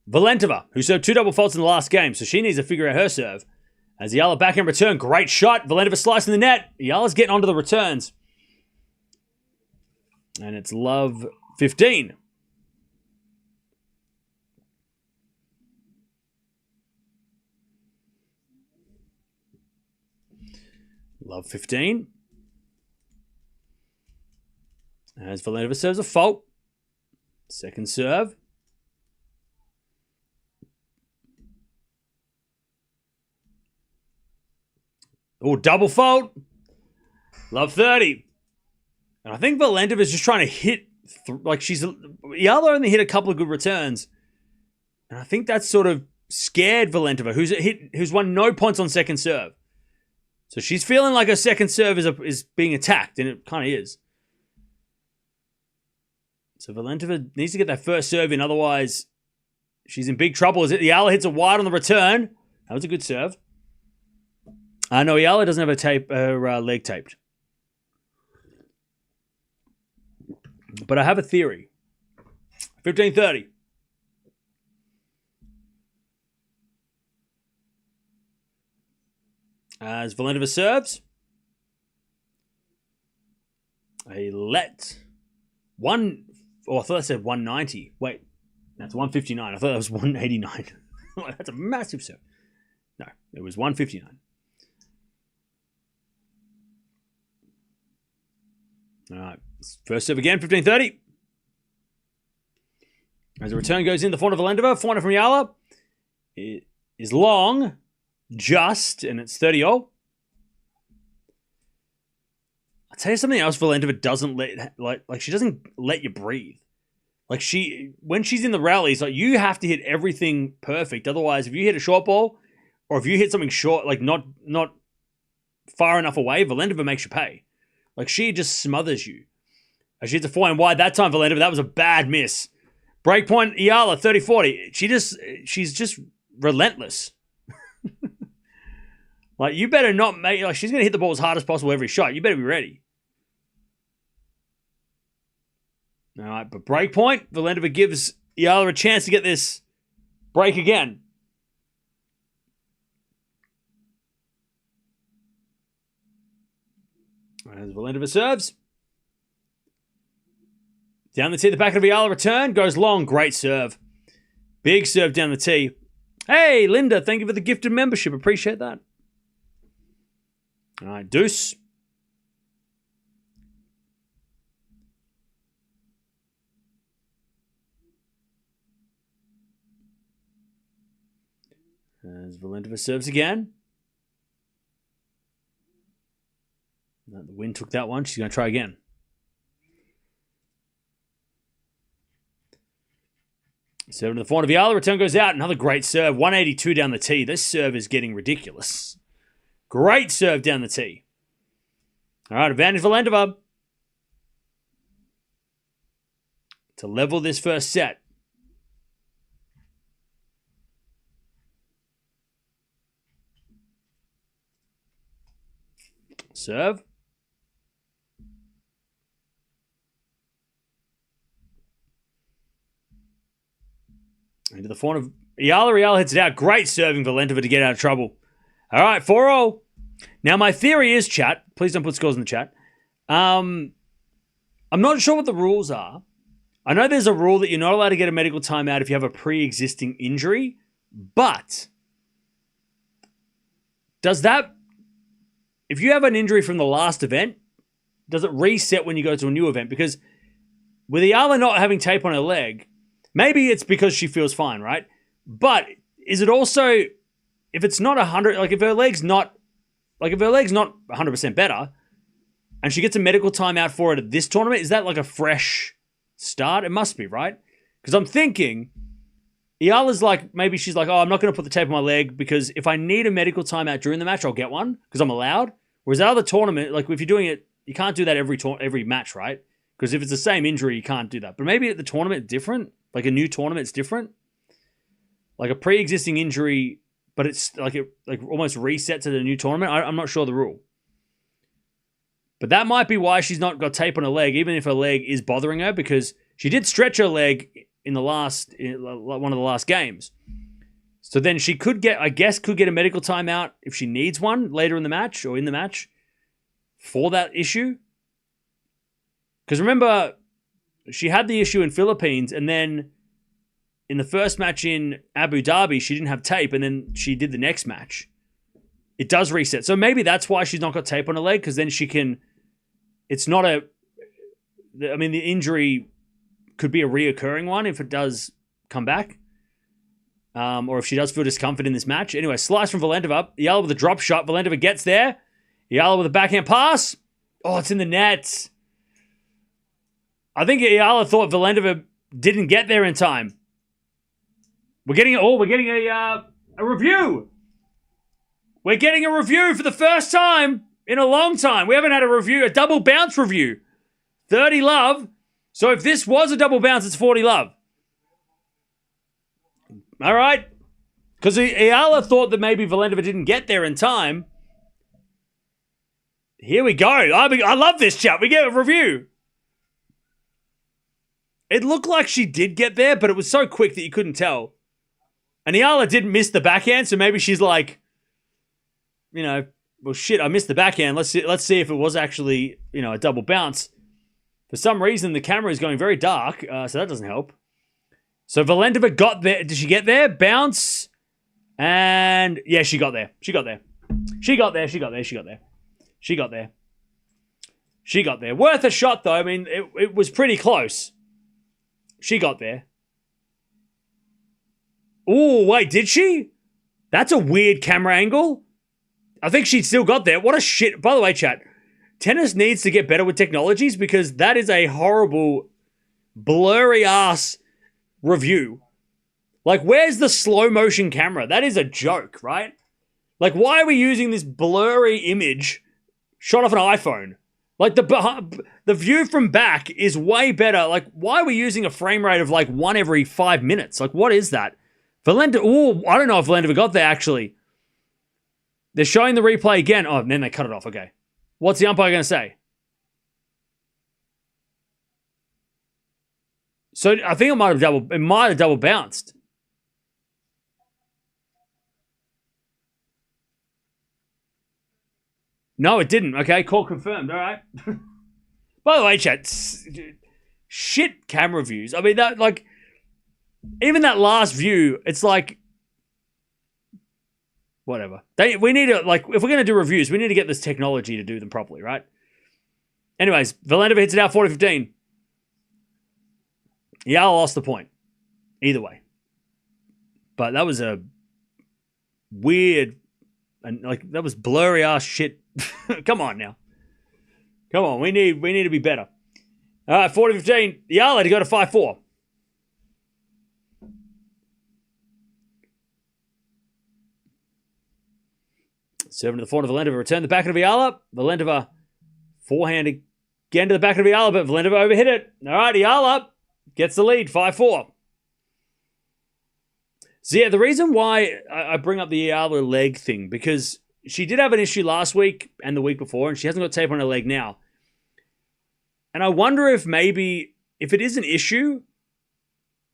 Valentova, who served 2 double faults in the last game, so she needs to figure out her serve. As Eala back in return, great shot. Valentova slicing the net. Eala's getting onto the returns. And it's love 15. Love 15. As Valentova serves a fault. Second serve. Oh, double fault. Love 30. And I think Valentova is just trying to hit, Eala only hit a couple of good returns. And I think that's sort of scared Valentova, who's won no points on second serve. So she's feeling like her second serve is being attacked, and it kind of is. So Valentova needs to get that first serve in, otherwise she's in big trouble. Eala hits a wide on the return. That was a good serve. No, Eala doesn't have her leg taped. But I have a theory. 15-30. As Valentova serves. A let. I thought I said 190. Wait, that's 159. I thought that was 189. That's a massive serve. No, it was 159. All right, first serve again, 15-30. As the return goes in, the forehand of Valentova, forehand from Eala. It is long, just, and it's 30-all. I'll tell you something else Valentova doesn't she doesn't let you breathe. When she's in the rallies, you have to hit everything perfect. Otherwise, if you hit a short ball, or if you hit something short, not far enough away, Valentova makes you pay. She just smothers you. As she hits a forehand wide that time, Valentova, that was a bad miss. Breakpoint, Eala, 30-40. She's just relentless. You better not make, she's going to hit the ball as hard as possible every shot. You better be ready. All right, but break point. Valentova gives Eala a chance to get this break again. As Valentova serves. Down the tee, the back of Eala return. Goes long. Great serve. Big serve down the tee. Hey, Linda, thank you for the gifted membership. Appreciate that. All right, deuce. As Valentova serves again. The wind took that one. She's going to try again. Serving to the forehand of Eala. Return goes out. Another great serve. 182 down the tee. This serve is getting ridiculous. Great serve down the tee. All right, advantage Valentova to level this first set. Serve. Into the forehand of Eala. Eala hits it out. Great serving Valentova to get out of trouble. All right, 4-all. Now, my theory is, chat, please don't put scores in the chat. I'm not sure what the rules are. I know there's a rule that you're not allowed to get a medical timeout if you have a pre-existing injury, but does that, if you have an injury from the last event, does it reset when you go to a new event? Because with Eala not having tape on her leg, maybe it's because she feels fine, right? But is it also, if it's not 100, if her leg's not 100% better, and she gets a medical timeout for it at this tournament, is that like a fresh start? It must be, right? Because I'm thinking, Eala's like, maybe she's like, oh, I'm not going to put the tape on my leg because if I need a medical timeout during the match, I'll get one because I'm allowed. Whereas that other tournament, like if you're doing it, you can't do that every match, right? Because if it's the same injury, you can't do that. But maybe at the tournament, it's different. Like a new tournament, it's different. Like a pre-existing injury, but it's like it like almost resets at a new tournament. I'm not sure the rule. But that might be why she's not got tape on her leg, even if her leg is bothering her, because she did stretch her leg in one of the last games. So then she could get a medical timeout if she needs one later in the match or in the match for that issue. Because remember, she had the issue in Philippines, and then in the first match in Abu Dhabi, she didn't have tape, and then she did the next match. It does reset. So maybe that's why she's not got tape on her leg, because then she can... It's not a... I mean, the injury could be a reoccurring one if it does come back. Or if she does feel discomfort in this match. Anyway, slice from Valentova. Eala with a drop shot. Valentova gets there. Eala with a backhand pass. Oh, it's in the net. I think Eala thought Valentova didn't get there in time. We're getting a review. We're getting a review for the first time in a long time. We haven't had a double bounce review. 30 love. So if this was a double bounce, it's 40 love. All right. Because Eala thought that maybe Valentova didn't get there in time. Here we go. I love this chat. We get a review. It looked like she did get there, but it was so quick that you couldn't tell. And Eala didn't miss the backhand, so maybe she's like, well, shit, I missed the backhand. Let's see if it was actually, a double bounce. For some reason, the camera is going very dark, so that doesn't help. So Valentova got there. Did she get there? Bounce. And, yeah, she got there. She got there. Worth a shot, though. I mean, it was pretty close. She got there. Oh, wait, did she? That's a weird camera angle. I think she still got there. What a shit. By the way, chat, tennis needs to get better with technologies because that is a horrible, blurry-ass review. Like, where's the slow motion camera? That is a joke, right? Like, why are we using this blurry image shot off an iPhone? Like, the view from back is way better. Like, why are we using a frame rate of, like, 1 every 5 minutes? Like, what is that? Valentova, I don't know if Valentova got there, actually. They're showing the replay again. Oh, and then they cut it off. Okay. What's the umpire going to say? So, I think it might have double bounced. No, it didn't. Okay, call confirmed. All right. By the way, chat, shit camera views. I mean, that, like, even that last view, it's like, whatever. We need to, like, if we're going to do reviews, we need to get this technology to do them properly, right? Anyways, Valentova hits it out 40-15. Eala lost the point. Either way. But that was a weird, and like, that was blurry ass shit. Come on now. Come on, we need to be better. All right, 40-15. Eala to go to 5-4. Serving to the forehand of Valentova. Return the backhand of Eala. Valentova forehand again to the backhand of Eala, but Valentova overhit it. All right, Eala gets the lead, 5-4. So yeah, the reason why I bring up the Eala leg thing, because she did have an issue last week and the week before, and she hasn't got tape on her leg now. And I wonder if maybe, if it is an issue,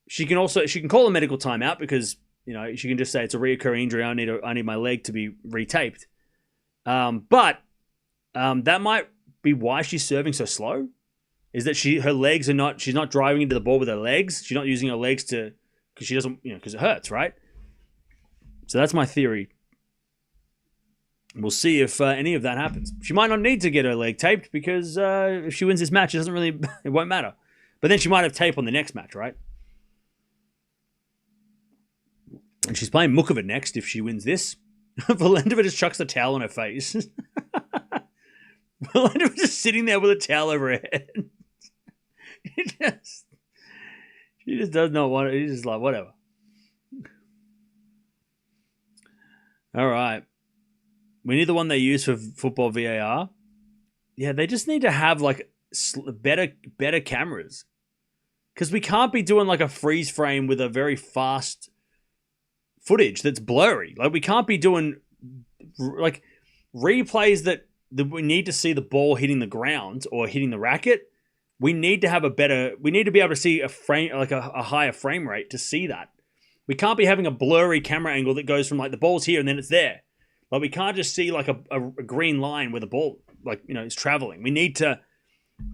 she can call a medical timeout because, she can just say it's a reoccurring injury. I need my leg to be retaped. But that might be why she's serving so slow. Is that she's not driving into the ball with her legs. She's not using her legs because she doesn't, because it hurts, right? So that's my theory. We'll see if any of that happens. She might not need to get her leg taped because if she wins this match, it won't matter. But then she might have tape on the next match, right? And she's playing Mukovic next if she wins this. Valentova just chucks the towel on her face. Valentova just sitting there with a towel over her head. She just does not want it. She's just like, whatever. All right. We need the one they use for football VAR. Yeah, they just need to have like better cameras. Because we can't be doing like a freeze frame with a very fast footage that's blurry. Like we can't be doing like replays that we need to see the ball hitting the ground or hitting the racket. We need to have we need to be able to see a frame, like a higher frame rate to see that. We can't be having a blurry camera angle that goes from like the ball's here and then it's there. Like we can't just see like a green line where the ball, like, you know, is traveling. We need to,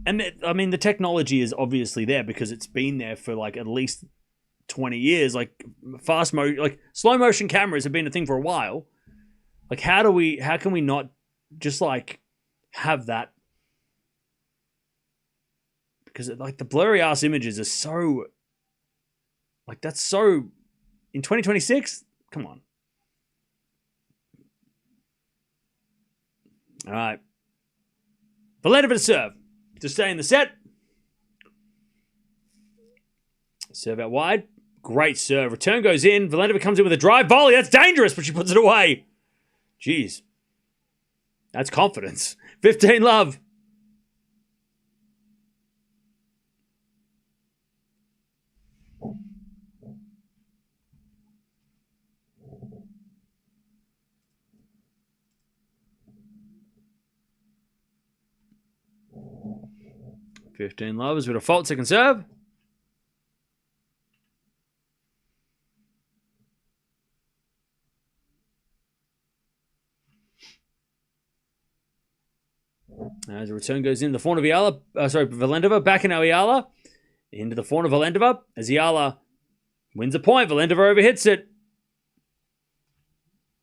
and I mean, the technology is obviously there because it's been there for like at least 20 years. Like like slow motion cameras have been a thing for a while. Like how can we not just like have that? Because like the blurry ass images are so, like that's so, in 2026, come on. All right. Valentova to serve. To stay in the set. Serve out wide. Great serve. Return goes in. Valentova comes in with a drive volley. That's dangerous, but she puts it away. Jeez. That's confidence. 15 love. With a fault second serve. As the return goes in the forehand of Eala. Valentova back in Eala. Into the forehand of Valentova. As Eala wins a point. Valentova overhits it.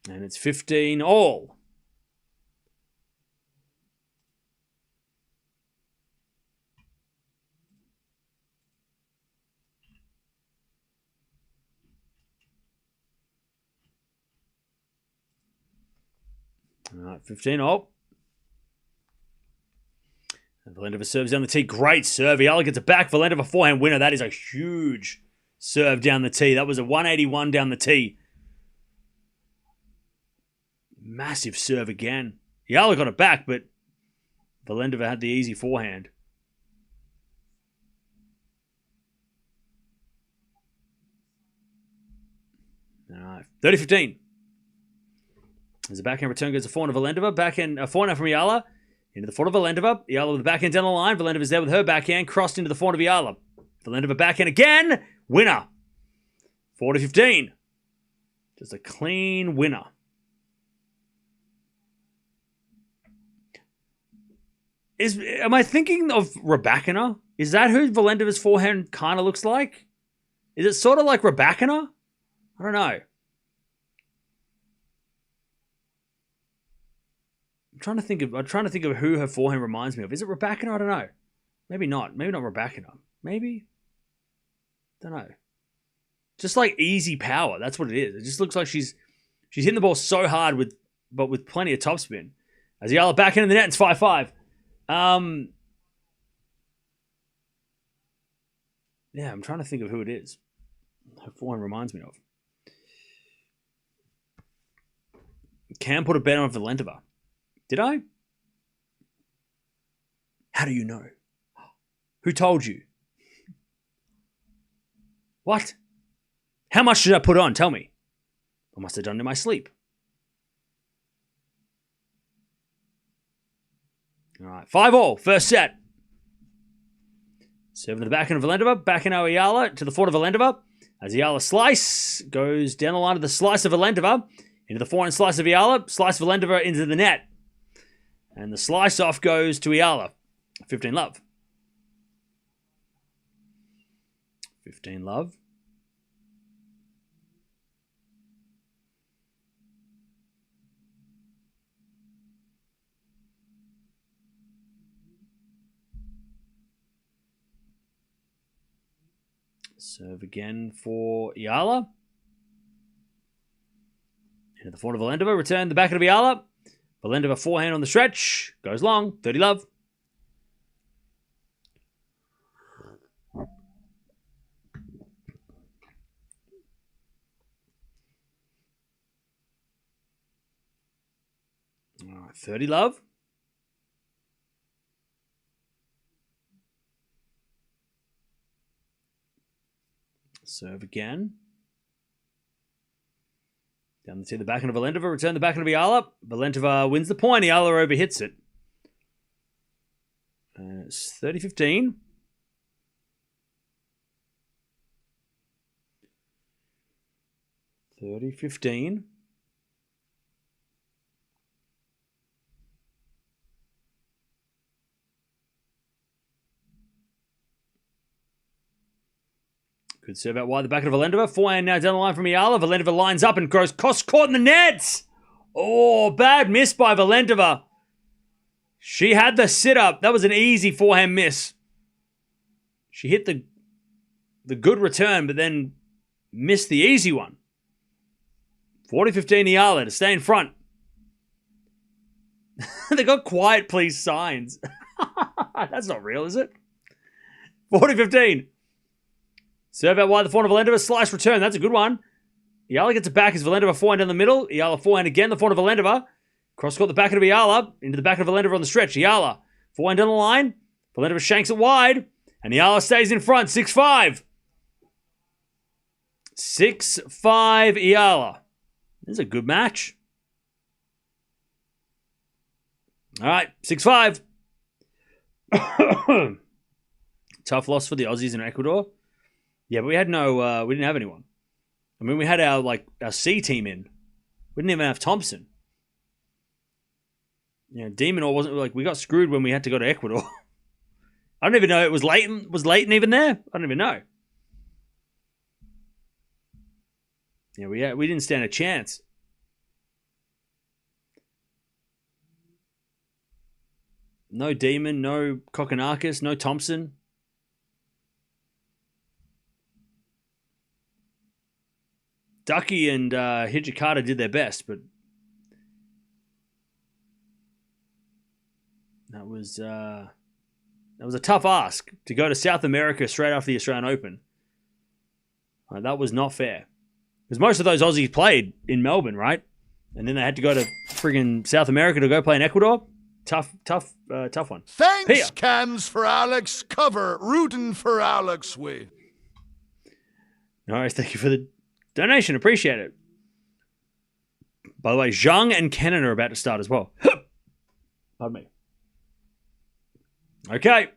And it's 15 all. All right, 15 all. And Valentova serves down the tee. Great serve. Eala gets it back. Valentova forehand winner. That is a huge serve down the tee. That was a 181 down the tee. Massive serve again. Eala got it back, but Valentova had the easy forehand. All right, 30-15. As the backhand return goes to forehand of Valentova. Backhand forehand from Eala. Into the forehand of Valentova. Eala with the backhand down the line. Valentova's there with her backhand. Crossed into the forehand of Eala. Valentova backhand again. Winner. 40-15. Just a clean winner. Am I thinking of Raducanu? Is that who Valentova's forehand kind of looks like? Is it sort of like Raducanu? I don't know. I'm trying to think of who her forehand reminds me of. Is it Raducanu? I don't know. Maybe not. Maybe not Raducanu. Maybe. Don't know. Just like easy power. That's what it is. It just looks like she's hitting the ball so hard with plenty of topspin. As Eala back into the net, it's 5-5. Yeah, I'm trying to think of who it is. Her forehand reminds me of. Cam put a bet on Valentova. Did I? How do you know? Who told you? What? How much did I put on? Tell me. I must have done it in my sleep. All right, 5-all, first set. Serving to the backhand of Valentova. Backhand of Eala to the forehand of Valentova. As Eala slice goes down the line of the slice of Valentova. Into the forehand slice of Eala. Slice of Valentova into the net. And the slice off goes to Eala. 15 love. 15 love. Serve again for Eala. Into the forehand of Valentova. Return the backhand of Eala. Valentova forehand on the stretch. Goes long. 30 love. 30 love. Serve again. Down the backhand of Valentova. Return the backhand of Eala. Valentova wins the point. Eala overhits it. It's 30-15. Good serve out wide the backhand of Valentova. Forehand now down the line from Eala. Valentova lines up and goes caught in the nets. Oh, bad miss by Valentova. She had the sit-up. That was an easy forehand miss. She hit the good return, but then missed the easy one. 40-15 Eala to stay in front. They got quiet please signs. That's not real, is it? 40-15. Serve out wide the forehand of Valentova. Slice return. That's a good one. Eala gets it back as Valentova forehand down the middle. Eala forehand again. The forehand of Valentova. Cross court the backhand of Eala. Into the backhand of Valentova on the stretch. Eala forehand down the line. Valentova shanks it wide. And Eala stays in front. 6-5. 6-5 Eala. This is a good match. All right. 6-5. Tough loss for the Aussies in Ecuador. Yeah, but we had we didn't have anyone. I mean, we had our C team in. We didn't even have Thompson. You know, Demonor wasn't we got screwed when we had to go to Ecuador. I don't even know it was Leighton. Was Leighton even there? I don't even know. Yeah, we didn't stand a chance. No Demon, no Kokonakis, no Thompson. Ducky and Hijikata did their best, but that was a tough ask to go to South America straight after the Australian Open. That was not fair. Because most of those Aussies played in Melbourne, right? And then they had to go to friggin' South America to go play in Ecuador. Tough one. Thanks, Pia. Cams, for Alex. Cover. Rooting for Alex, we. All right, thank you for the donation. Appreciate it. By the way, Zhang and Kenan are about to start as well. Pardon me. Okay.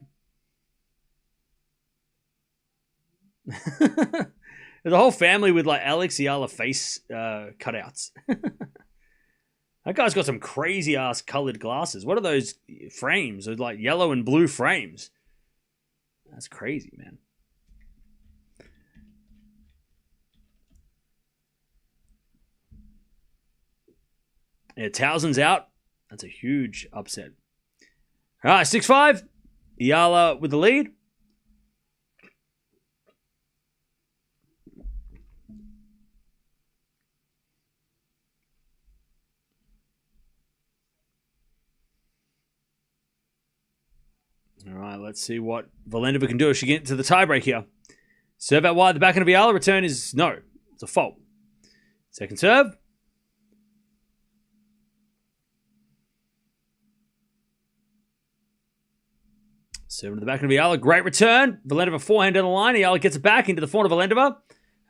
There's a whole family with Alex Eala face cutouts. That guy's got some crazy ass colored glasses. What are those frames? They're yellow and blue frames. That's crazy, man. Yeah, Towson's out. That's a huge upset. All right, 6-5. Eala with the lead. All right, let's see what Valentova can do if she gets to the tiebreak here. Serve out wide, the backhand of Eala. Return is no. It's a fault. Second serve. Serve to the backhand of Eala. Great return. Valentova forehand down the line. Eala gets it back into the forehand of Valentova.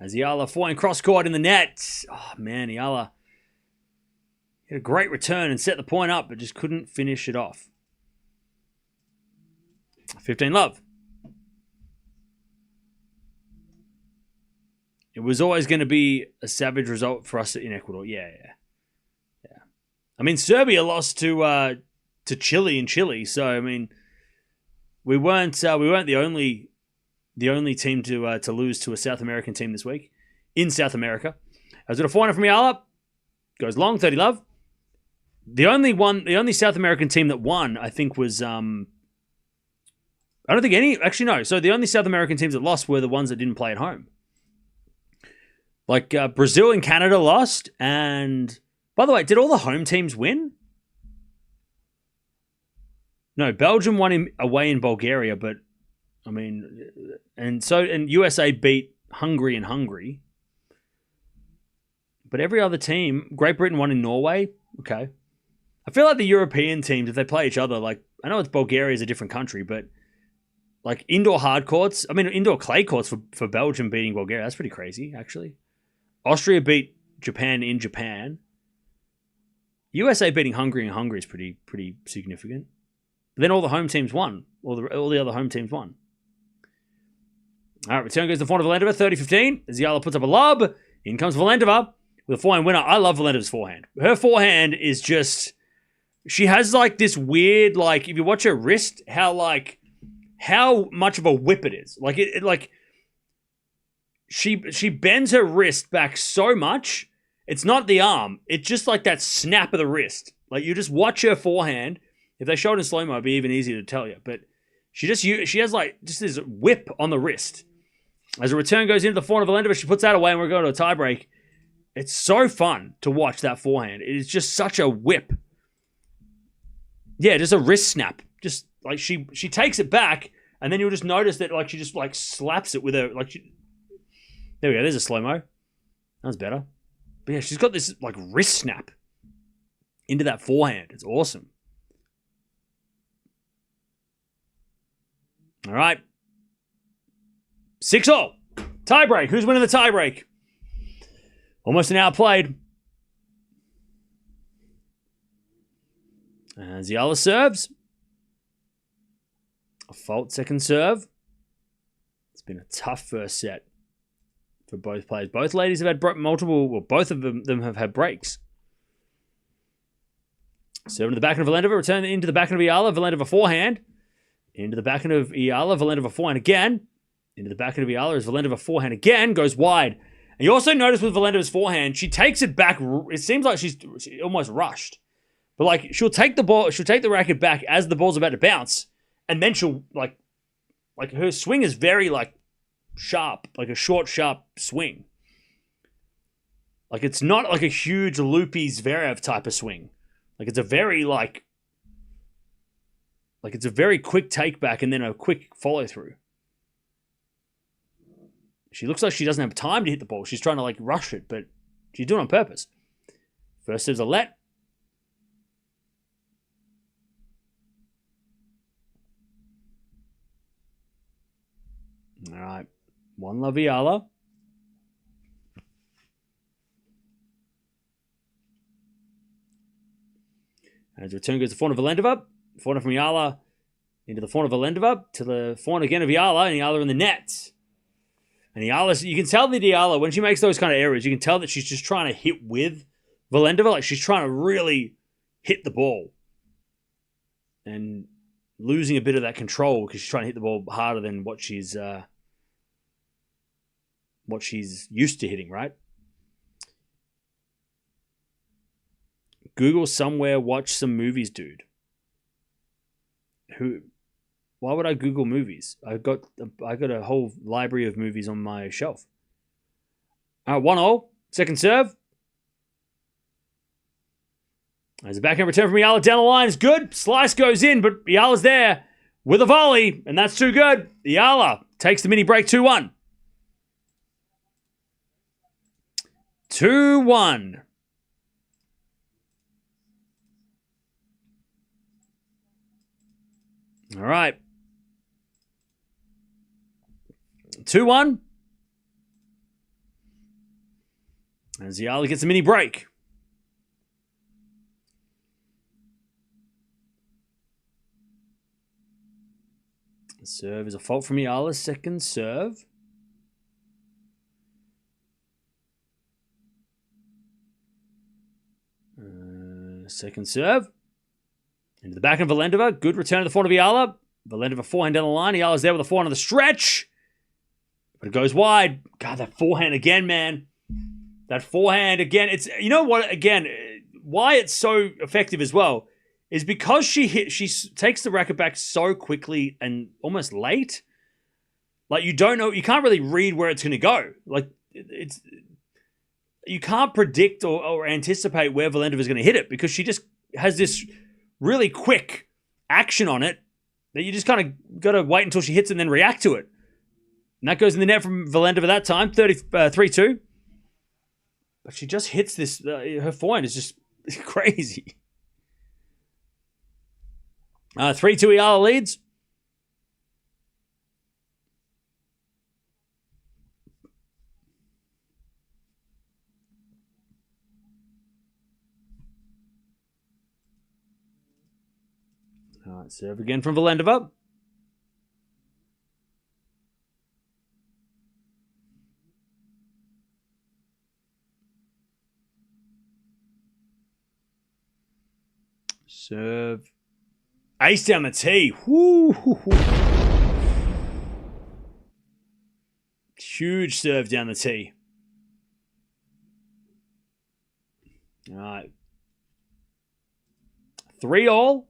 As Eala forehand cross court in the net. Oh, man, Eala hit a great return and set the point up, but just couldn't finish it off. 15 love. It was always going to be a savage result for us in Ecuador. Yeah. I mean, Serbia lost to Chile in Chile, so I mean, we weren't the only team to lose to a South American team this week in South America. I was at a forehand from Eala. Goes long, 30 love. The only South American team that won, I think, was I don't think any... Actually, no. So the only South American teams that lost were the ones that didn't play at home. Brazil and Canada lost. And by the way, did all the home teams win? No, Belgium won away in Bulgaria, but I mean... And USA beat Hungary in Hungary. But every other team... Great Britain won in Norway. Okay. I feel like the European teams, if they play each other, like, I know Bulgaria is a different country, but like indoor hard courts, I mean, indoor clay courts for Belgium beating Bulgaria, that's pretty crazy, actually. Austria beat Japan in Japan. USA beating Hungary in Hungary is pretty significant. But then all the home teams won. All the other home teams won. All right, return goes to the forehand of Valentova, 30-15. As Eala puts up a lob, in comes Valentova with a forehand winner. I love Valentova's forehand. Her forehand is just... She has like this weird, like, if you watch her wrist, how much of a whip it is. Like, it like... She bends her wrist back so much. It's not the arm. It's just like that snap of the wrist. Like, you just watch her forehand. If they showed it in slow-mo, it'd be even easier to tell you. But she has like just this whip on the wrist. As a return goes into the forehand of Valentova, she puts that away and we're going to a tiebreak. It's so fun to watch that forehand. It is just such a whip. Yeah, just a wrist snap. Just like she takes it back and then you'll just notice that like she just like slaps it with her like there we go, there's a slow-mo. That was better. But yeah, she's got this like wrist snap into that forehand. It's awesome. All right. 6-all. Tiebreak. Who's winning the tiebreak? Almost an hour played. As Eala serves. A fault second serve. It's been a tough first set for both players. Both ladies have had both of them have had breaks. Serving to the backhand of Valentova. Return into the backhand of Eala. Valentova forehand. Into the backhand of Eala. Valentova forehand again. Into the backhand of Eala as Valentova forehand again goes wide. And you also notice with Valentova's forehand, she takes it back. It seems like she almost rushed. But like she'll take the racket back as the ball's about to bounce. And then she'll like her swing is very like sharp, like a short, sharp swing. Like it's not like a huge loopy Zverev type of swing. Like it's a very it's a very quick take back and then a quick follow through. She looks like she doesn't have time to hit the ball. She's trying to like rush it, but she's doing it on purpose. First serve's a let. All right. One love Eala. As return goes to forehand of Valentova. Forehand from Eala into the forehand of Valentova to the forehand again of Eala, and Eala in the net. And Eala, you can tell that Eala, when she makes those kind of errors, you can tell that she's just trying to hit with Valentova. Like she's trying to really hit the ball. And losing a bit of that control because she's trying to hit the ball harder than what she's used to hitting, right? Google somewhere, watch some movies, dude. Why would I Google movies? I got a whole library of movies on my shelf. All right, 1-0. Second serve. There's a backhand return from Eala down the line. It's good. Slice goes in, but Eala's there with a volley, and that's too good. Eala takes the mini break 2-1. 2-1. All right. 2-1. As Eala gets a mini break. The serve is a fault from Eala. Second serve. Second serve. Into the back of Valentova. Good return to the forehand of Eala. Valentova forehand down the line. Eala's there with a forehand on the stretch. But it goes wide. God, that forehand again, man. That forehand again. It's, you know what, again, why it's so effective as well is because she takes the racket back so quickly and almost late. Like you don't know, you can't really read where it's going to go. Like you can't predict or anticipate where Valentova is going to hit it because she just has this really quick action on it that you just kind of got to wait until she hits it and then react to it. And that goes in the net from Valentova that time, 3-2. But she just hits this, her forehand is just crazy. 3-2 Eala leads. All right, serve again from Valentova. Serve. Ace down the tee. Woo. Huge serve down the tee. All right. 3-all.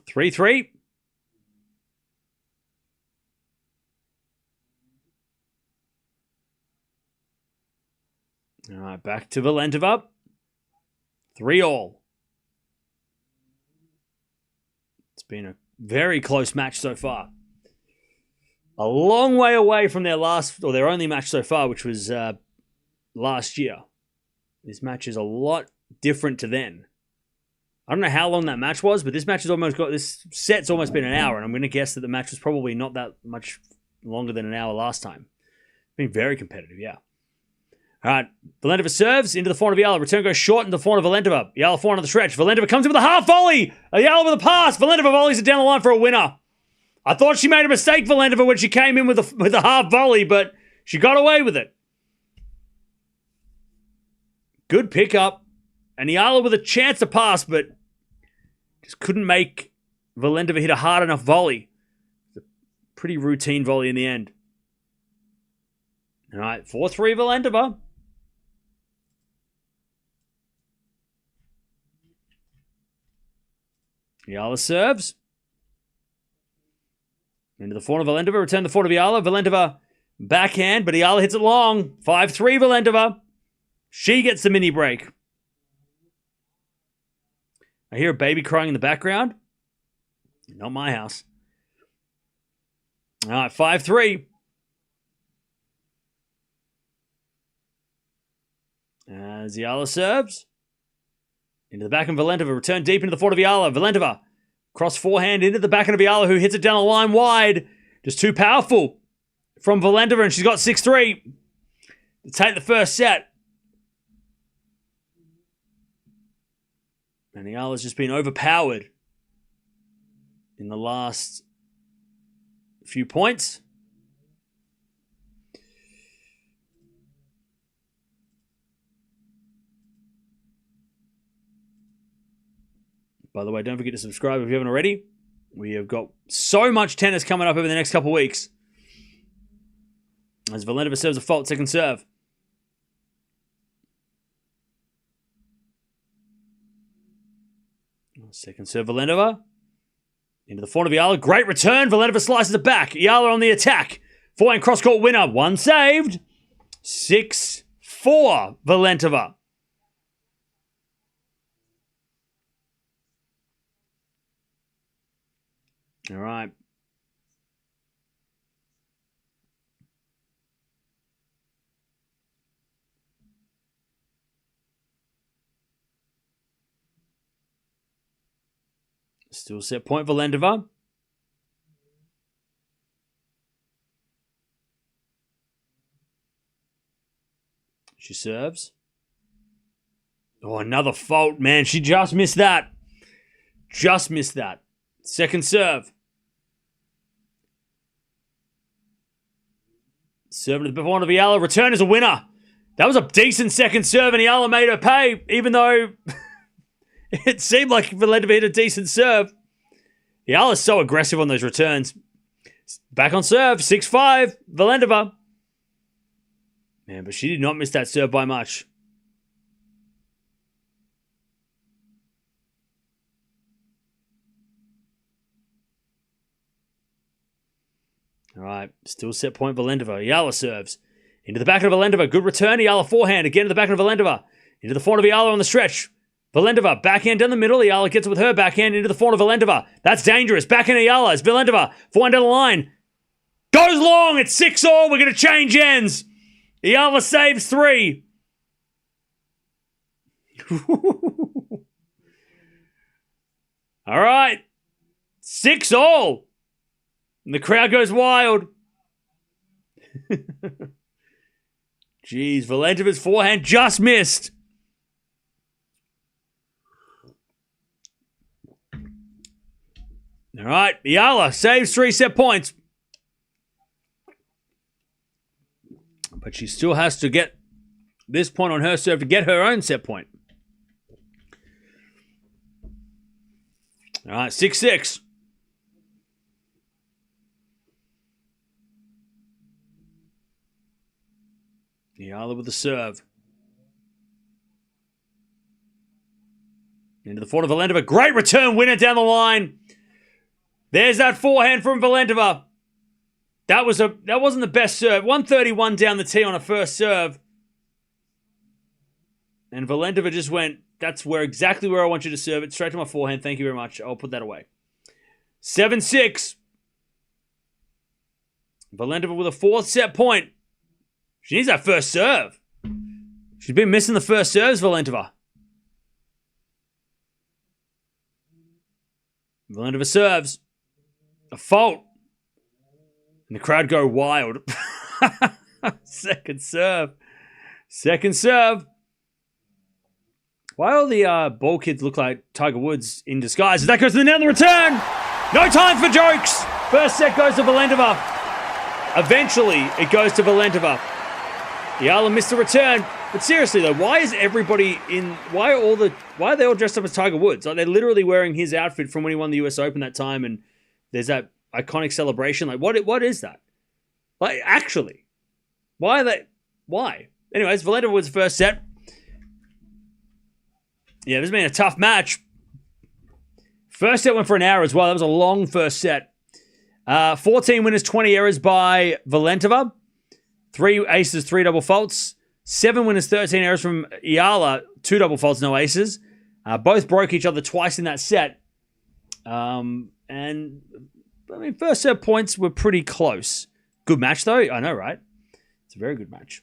Three. All right, back to Valentova. 3-all. It's been a very close match so far. A long way away from their only match so far, which was last year. This match is a lot different to then. I don't know how long that match was, but this set's almost been an hour, and I'm going to guess that the match was probably not that much longer than an hour last time. It's been very competitive, yeah. All right, Valentova serves into the forehand of Eala. Return goes short into the forehand of Valentova. Eala forehand on the stretch. Valentova comes in with a half volley. Eala with a pass. Valentova volleys it down the line for a winner. I thought she made a mistake, Valentova, when she came in with a half volley, but she got away with it. Good pickup. And Eala with a chance to pass, but just couldn't make Valentova hit a hard enough volley. It's a pretty routine volley in the end. All right, 4-3 Valentova. Eala serves. Into the forehand of Valentova. Return to the forehand of Eala. Valentova backhand, but Eala hits it long. 5-3 Valentova. She gets the mini break. I hear a baby crying in the background. Not my house. All right, 5-3. As Eala serves. Into the back of Valentova. Return deep into the forehand of Eala. Valentova. Cross forehand into the backhand of Eala, who hits it down the line wide. Just too powerful from Valentova, and she's got 6-3 to take the first set. And Eala's just been overpowered in the last few points. By the way, don't forget to subscribe if you haven't already. We have got so much tennis coming up over the next couple of weeks. As Valentova serves a fault second serve. Second serve, Valentova. Into the forehand of Eala. Great return. Valentova slices it back. Eala on the attack. Forehand cross-court winner. One saved. 6-4, Valentova. All right. Still set point, Valentova. She serves. Oh, another fault, man. She just missed that. Just missed that. Second serve. Serving to the forehand of Eala. Return is a winner. That was a decent second serve, and Eala made her pay, even though it seemed like Valentova hit a decent serve. Eala's so aggressive on those returns. Back on serve. 6-5. Valentova. Man, but she did not miss that serve by much. All right, still set point Valentova. Eala serves. Into the back of Valentova. Good return. Eala forehand. Again to the back of Valentova. Into the forehand of Eala on the stretch. Valentova, backhand down the middle. Eala gets it with her backhand into the forehand of Valentova. That's dangerous. Backhand Eala. It's Valentova. Forehand down the line. Goes long. It's 6-all. We're going to change ends. Eala saves 3. All right. 6-all. And the crowd goes wild. Jeez, Valentova's forehand just missed. All right, Eala saves 3 set points. But she still has to get this point on her serve to get her own set point. All right, 6-6. Eala with the serve. Into the forehand of Valentova. Great return winner down the line. There's that forehand from Valentova. That wasn't the best serve. 131 down the tee on a first serve. And Valentova just went, that's exactly where I want you to serve it. Straight to my forehand. Thank you very much. I'll put that away. 7-6. Valentova with a 4th set point. She needs that first serve. She's been missing the first serves, Valentova. Valentova serves. A fault. And the crowd go wild. Second serve. Why all the ball kids look like Tiger Woods in disguise? That goes to the net on the return. No time for jokes. First set goes to Valentova. Eventually, it goes to Valentova. Eala missed the return. But seriously though, why are they all dressed up as Tiger Woods? Like, they're literally wearing his outfit from when he won the US Open that time, and there's that iconic celebration. Like, what is that? Like, actually, why are they? Why? Anyways, Valentova was the first set. Yeah, this has been a tough match. First set went for an hour as well. That was a long first set. 14 winners, 20 errors by Valentova. 3 aces, 3 double faults. 7 winners, 13 errors from Eala. 2 double faults, no aces. Both broke each other twice in that set. And, I mean, first set points were pretty close. Good match, though. I know, right? It's a very good match.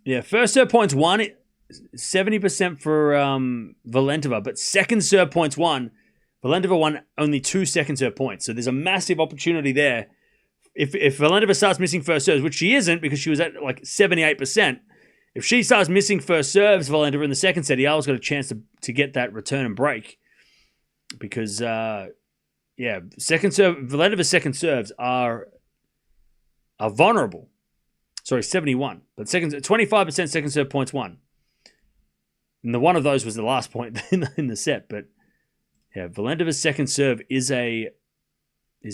Yeah, first serve points won. 70% for Valentova, but second serve points won. Valentova won only 2 second serve points, so there's a massive opportunity there. If Valentova starts missing first serves, which she isn't because she was at like 78%, if she starts missing first serves, Valentova in the second set, Eala's got a chance to get that return and break. Because, second serve, Valentova's second serves are vulnerable. Sorry, 71. But 25% second serve points won. And one of those was the last point in the set. But yeah, Valentova's second serve is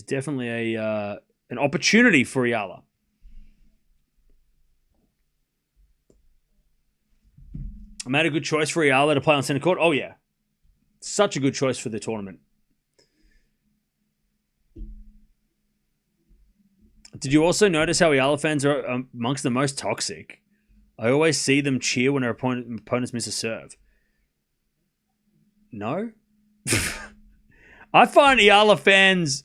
definitely an opportunity for Eala. I made a good choice for Eala to play on center court. Oh yeah, such a good choice for the tournament. Did you also notice how Eala fans are amongst the most toxic? I always see them cheer when their opponents miss a serve. No? I find Eala fans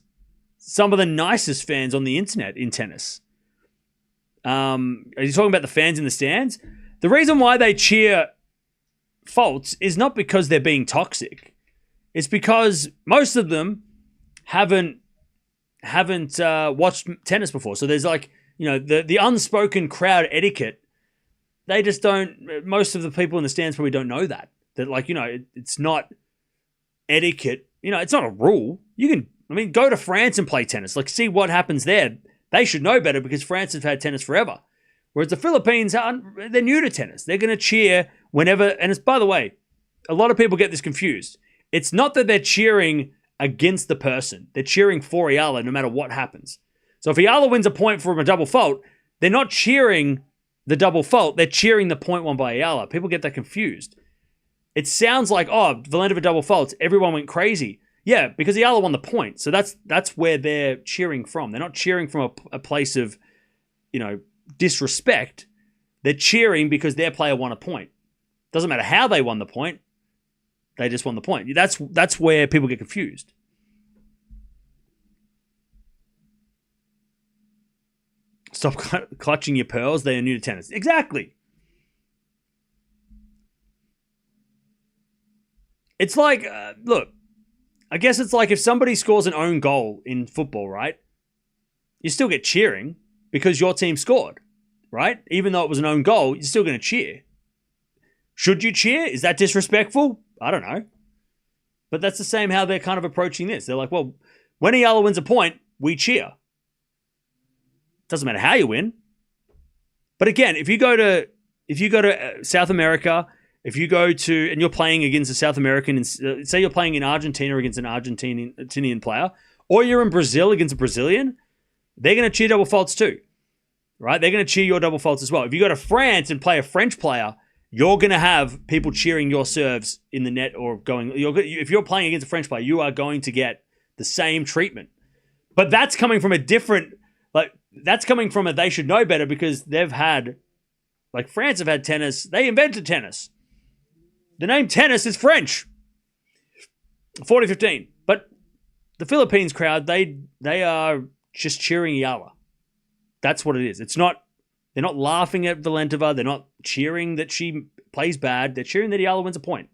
some of the nicest fans on the internet in tennis. Are you talking about the fans in the stands? The reason why they cheer faults is not because they're being toxic. It's because most of them haven't watched tennis before. So there's like, the unspoken crowd etiquette. They just don't, most of the people in the stands probably don't know that. That it's not etiquette. It's not a rule. Go to France and play tennis. Like, see what happens there. They should know better because France has had tennis forever. Whereas the Philippines, they're new to tennis. They're going to cheer whenever, and it's, by the way, a lot of people get this confused. It's not that they're cheering against the person. They're cheering for Eala no matter what happens. So if Eala wins a point from a double fault, they're not cheering the double fault. They're cheering the point won by Eala. People get that confused. It sounds like, Valentova double faults. Everyone went crazy. Yeah, because Eala won the point. So that's where they're cheering from. They're not cheering from a place of, disrespect. They're cheering because their player won a point. Doesn't matter how they won the point. They just won the point. That's where people get confused. Stop clutching your pearls. They are new to tennis. Exactly. It's like, look, I guess it's like if somebody scores an own goal in football, right? You still get cheering because your team scored, right? Even though it was an own goal, you're still going to cheer. Should you cheer? Is that disrespectful? I don't know. But that's the same how they're kind of approaching this. They're like, well, when Eala wins a point, we cheer. Doesn't matter how you win. But again, if you go to South America, if you go to, and you're playing against a South American, say you're playing in Argentina against an Argentinian player, or you're in Brazil against a Brazilian, they're going to cheer double faults too, right? They're going to cheer your double faults as well. If you go to France and play a French player, you're going to have people cheering your serves in the net or going, if you're playing against a French player, you are going to get the same treatment. But that's coming from a different, that's coming from a they should know better because they've had, France have had tennis. They invented tennis. The name tennis is French. 40-15. But the Philippines crowd, they are just cheering Eala. That's what it is. They're not laughing at Valentova. They're not cheering that she plays bad. They're cheering that Eala wins a point.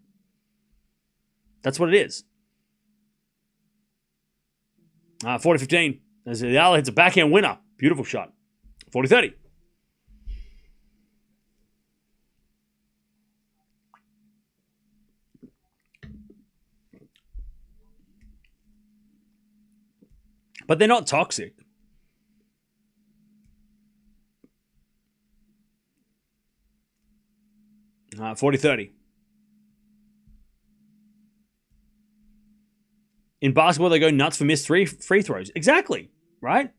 That's what it is. 40-15. As Eala hits a backhand winner. Beautiful shot. 40-30. But they're not toxic. 40-30. In basketball, they go nuts for missed free throws. Exactly, right?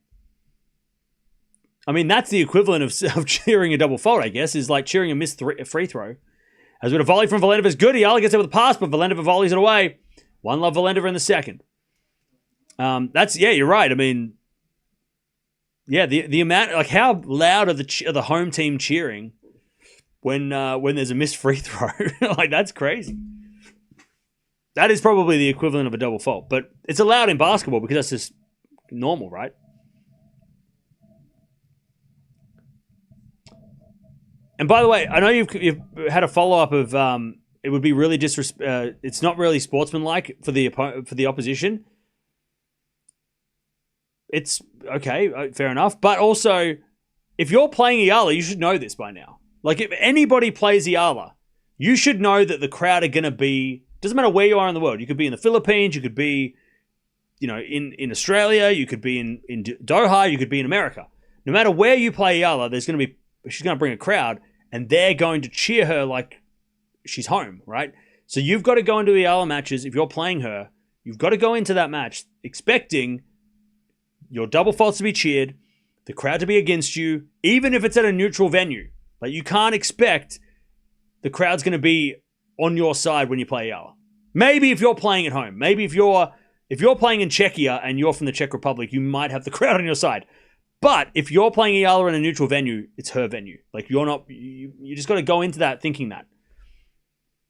I mean, that's the equivalent of cheering a double fault, I guess, is like cheering a missed free throw. As with a volley from Valentova is good. Eala gets it with a pass, but Valentova volleys it away. One love Valentova in the second. You're right. I mean, yeah, the amount, how loud are the home team cheering when there's a missed free throw? That's crazy. That is probably the equivalent of a double fault, but it's allowed in basketball because that's just normal, right? And by the way, I know you've had a follow up of it would be really it's not really sportsmanlike for the opposition. It's okay, fair enough. But also, if you're playing Eala, you should know this by now. If anybody plays Eala, you should know that the crowd are going to be, doesn't matter where you are in the world. You could be in the Philippines, you could be, in Australia, you could be in Doha, you could be in America. No matter where you play Eala, she's going to bring a crowd, and they're going to cheer her like she's home, right? So you've got to go into Eala matches. If you're playing her, you've got to go into that match expecting your double faults to be cheered, the crowd to be against you, even if it's at a neutral venue. You can't expect the crowd's going to be on your side when you play Eala. Maybe if you're playing at home. Maybe if you're playing in Czechia and you're from the Czech Republic, you might have the crowd on your side. But if you're playing Eala in a neutral venue, it's her venue. You just got to go into that thinking that.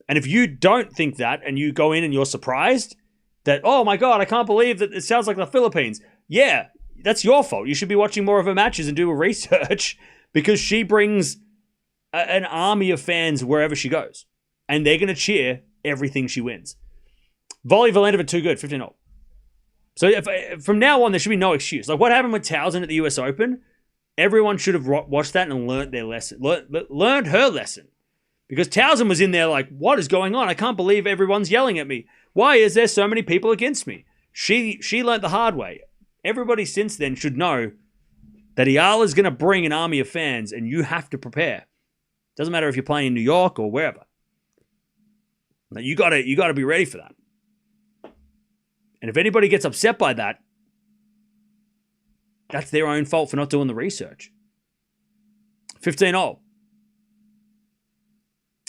And if you don't think that and you go in and you're surprised that, oh my God, I can't believe that it sounds like the Philippines. Yeah, that's your fault. You should be watching more of her matches and do a research because she brings an army of fans wherever she goes. And they're going to cheer everything she wins. Volley Valentova too good, 15-0. So from now on, there should be no excuse. What happened with Towson at the US Open? Everyone should have watched that and learned their lesson. Learned her lesson. Because Towson was in there what is going on? I can't believe everyone's yelling at me. Why is there so many people against me? She learned the hard way. Everybody since then should know that Eala is going to bring an army of fans and you have to prepare. Doesn't matter if you're playing in New York or wherever. You got to be ready for that. And if anybody gets upset by that, that's their own fault for not doing the research. 15-0.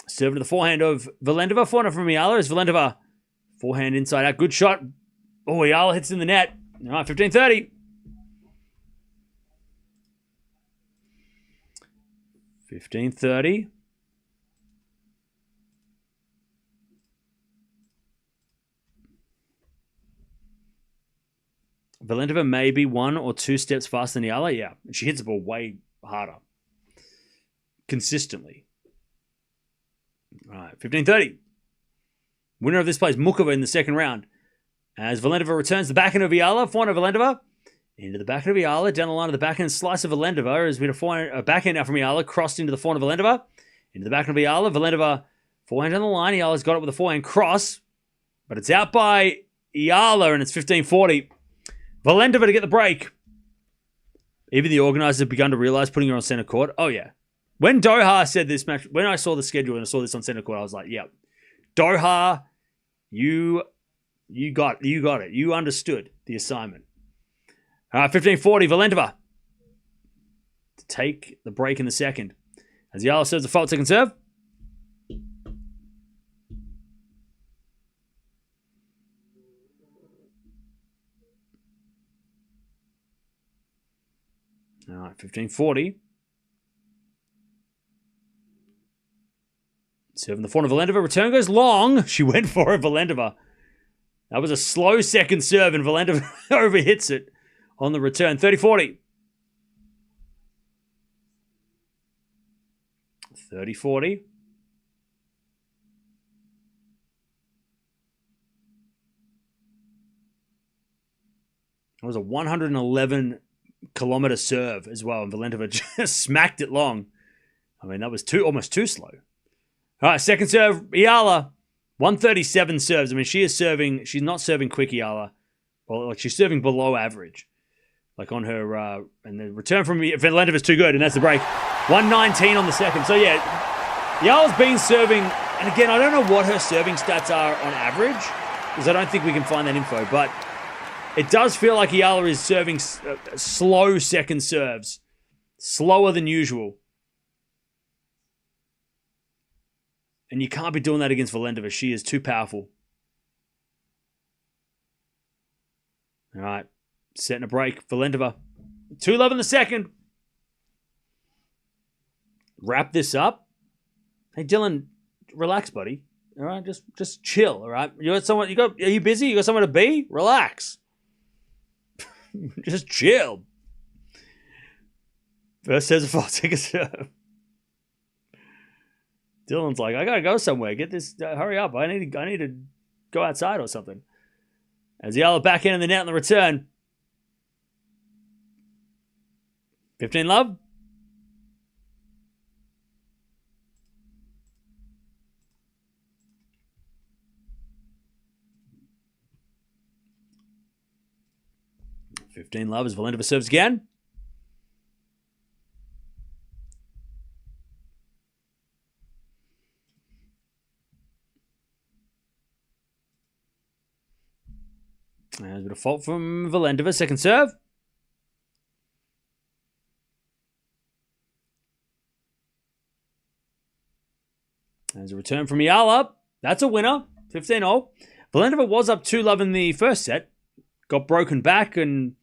Serving to the forehand of Valentova. Forehand from Eala is Valentova. Forehand inside out. Good shot. Oh, Eala hits in the net. All right, 15-30. 15-30. Valentova may be 1 or 2 steps faster than Eala. Yeah, and she hits the ball way harder. Consistently. All right, 15:30. Winner of this plays Mukova in the second round. As Valentova returns the backhand of Eala, forehand of Valentova. Into the backhand of Eala, down the line of the backhand slice of Valentova. As we had a backhand now from Eala, crossed into the forehand of Valentova. Into the backhand of Eala. Valentova, forehand on the line. Eala's got it with a forehand cross. But it's out by Eala, and it's 15:40. Valentova to get the break. Even the organisers have begun to realise putting her on centre court. Oh, yeah. When Doha said this match, when I saw the schedule and I saw this on centre court, I was like, yep. Doha, you got it. You understood the assignment. All right, 15:40, Valentova to take the break in the second. As Eala serves the fault second serve. All right, 15:40. Serving the forehand of Valentova. Return goes long. She went for it, Valentova. That was a slow second serve, and Valentova overhits it on the return. 30-40. 30-40. It was a 111-kilometer serve as well, and Valentova just smacked it long. I mean, that was almost too slow. All right, second serve, Eala. 137 serves. I mean, she's not serving quick, Eala. Well, like, she's serving below average. Like on her, and the return from Valentova's too good, and that's the break. 119 on the second. So, yeah, Eala's been serving, and again, I don't know what her serving stats are on average, because I don't think we can find that info, but it does feel like Eala is serving slow second serves. Slower than usual. And you can't be doing that against Valentova. She is too powerful. All right. Setting a break. Valentova. 2-love in the second. Wrap this up. Hey, Dylan, relax, buddy. All right? Just chill, all right? Are you busy? You got somewhere to be? Relax. Just chill. First says a fault, take a serve. Dylan's like, I gotta go somewhere. Get this. Hurry up! I need to go outside or something. As Eala back in the net on the return. 15-love. $15-love as Valentova serves again. There's a bit of fault from Valentova. Second serve. There's a return from Eala. That's a winner. 15-0. Valentova was up 2-love in the first set. Got broken back and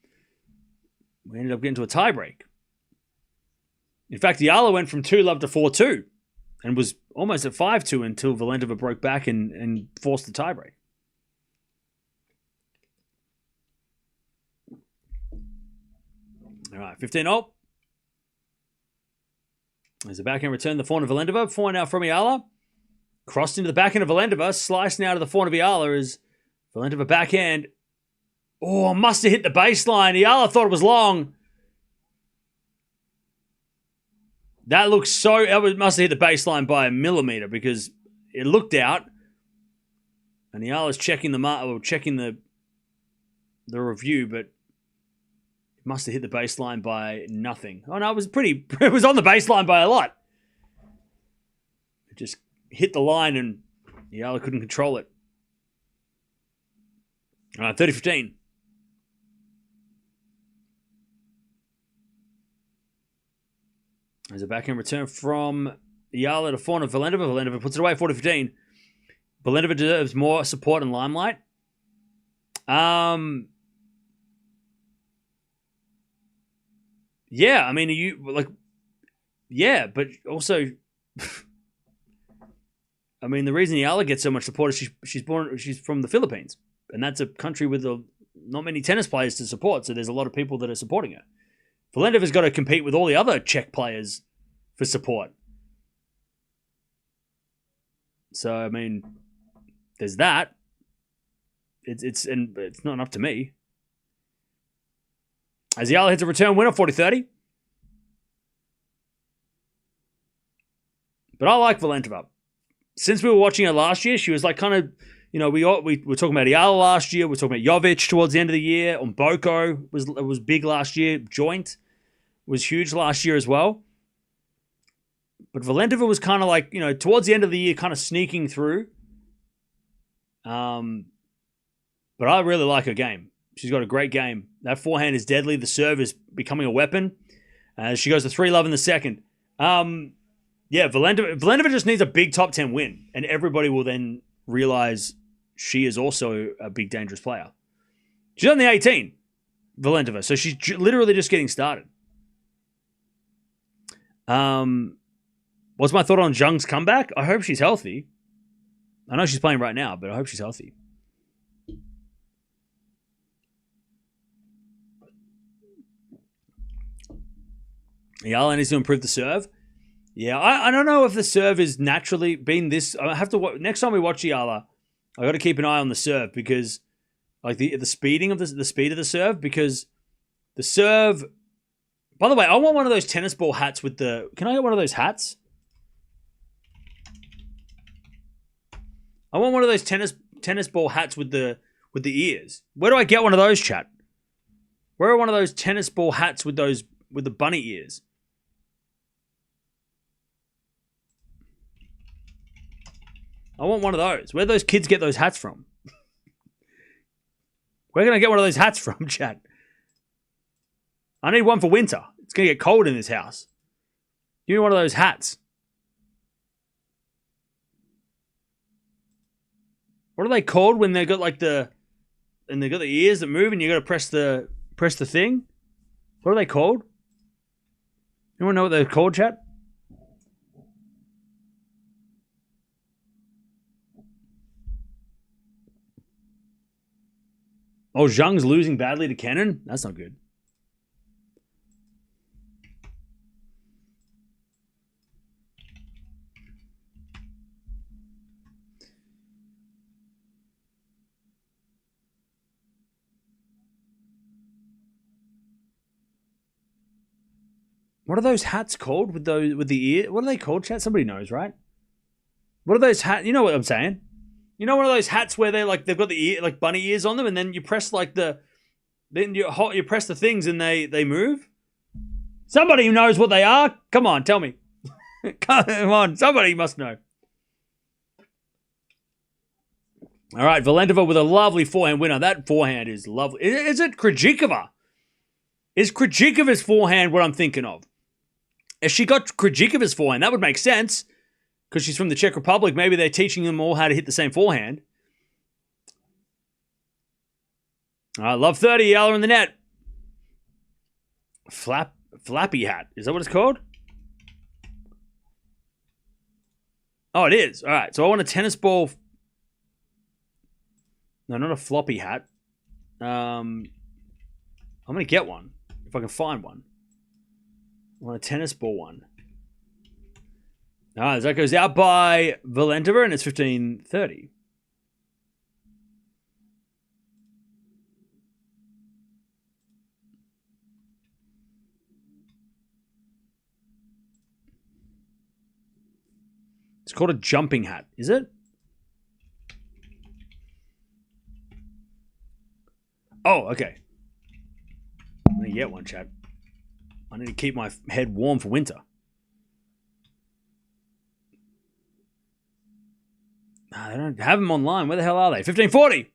we ended up getting to a tiebreak. In fact, Eala went from 2-love to 4-2 and was almost at 5-2 until Valentova broke back and forced the tiebreak. All right, 15-0. There's a backhand return, the forehand of Valentova. Forehand now from Eala. Crossed into the backhand of Valentova. Sliced now to the forehand of Eala as Valentova backhand. Oh, must have hit the baseline. Eala thought it was long. That looks so... It must have hit the baseline by a millimeter because it looked out. And Eala's checking the review, but must have hit the baseline by nothing. Oh, no, it was on the baseline by a lot. It just hit the line and Eala couldn't control it. All right, 30-15. There's a backhand return from Eala to forehand of Valentova. Valentova puts it away, 40-15. Valentova deserves more support and limelight. Yeah, I mean, but also, I mean, the reason Eala gets so much support is she's from the Philippines, and that's a country with a not many tennis players to support, so there's a lot of people that are supporting her. Valentova's got to compete with all the other Czech players for support. So, I mean, there's that. It's not up to me. As Eala hits a return winner, 40-30. But I like Valentova. Since we were watching her last year, she was like kind of, you know, we were talking about Eala last year. We were talking about Jovic towards the end of the year. Boko was big last year. Joint was huge last year as well. But Valentova was kind of like, you know, towards the end of the year, kind of sneaking through. But I really like her game. She's got a great game. That forehand is deadly. The serve is becoming a weapon. She goes to 3-love in the second. Yeah, Valentova just needs a big top 10 win, and everybody will then realize she is also a big, dangerous player. She's on the 18, Valentova, so she's literally just getting started. What's my thought on Zhang's comeback? I hope she's healthy. I know she's playing right now, but I hope she's healthy. Eala needs to improve the serve. Yeah, I don't know if the serve is naturally been this. I have to next time we watch Eala, I got to keep an eye on the serve because, like the speeding of the speed of the serve, because the serve. By the way, I want one of those tennis ball hats with the. Can I get one of those hats? I want one of those tennis ball hats with the ears. Where do I get one of those, chat? Where are one of those tennis ball hats with the bunny ears? I want one of those. Where do those kids get those hats from? Where can I get one of those hats from, chat? I need one for winter. It's going to get cold in this house. Give me one of those hats. What are they called when they got like and they got the ears that move and you got to press the thing? What are they called? Anyone know what they're called, chat? Oh, Zhang's losing badly to Kenin? That's not good. What are those hats called with the ear? What are they called, chat? Somebody knows, right? What are those hats? You know what I'm saying? You know one of those hats where they've got the ear, like bunny ears on them, and then you press you press the things and they move? Somebody who knows what they are? Come on, tell me. Come on, somebody must know. All right, Valentova with a lovely forehand winner. That forehand is lovely. Is it Krejcikova? Is Krejcikova's forehand what I'm thinking of? If she got Krejcikova's forehand, that would make sense. Because she's from the Czech Republic, maybe they're teaching them all how to hit the same forehand. All right, love 30, Eala in the net. Flappy hat. Is that what it's called? Oh, it is. All right, so I want a tennis ball. No, not a floppy hat. I'm going to get one, if I can find one. I want a tennis ball one. All right, that goes out by Valentova, and it's 15-30. It's called a jumping hat, is it? Oh, okay. I'm going to get one, chat. I need to keep my head warm for winter. They don't have them online. Where the hell are they? 1540.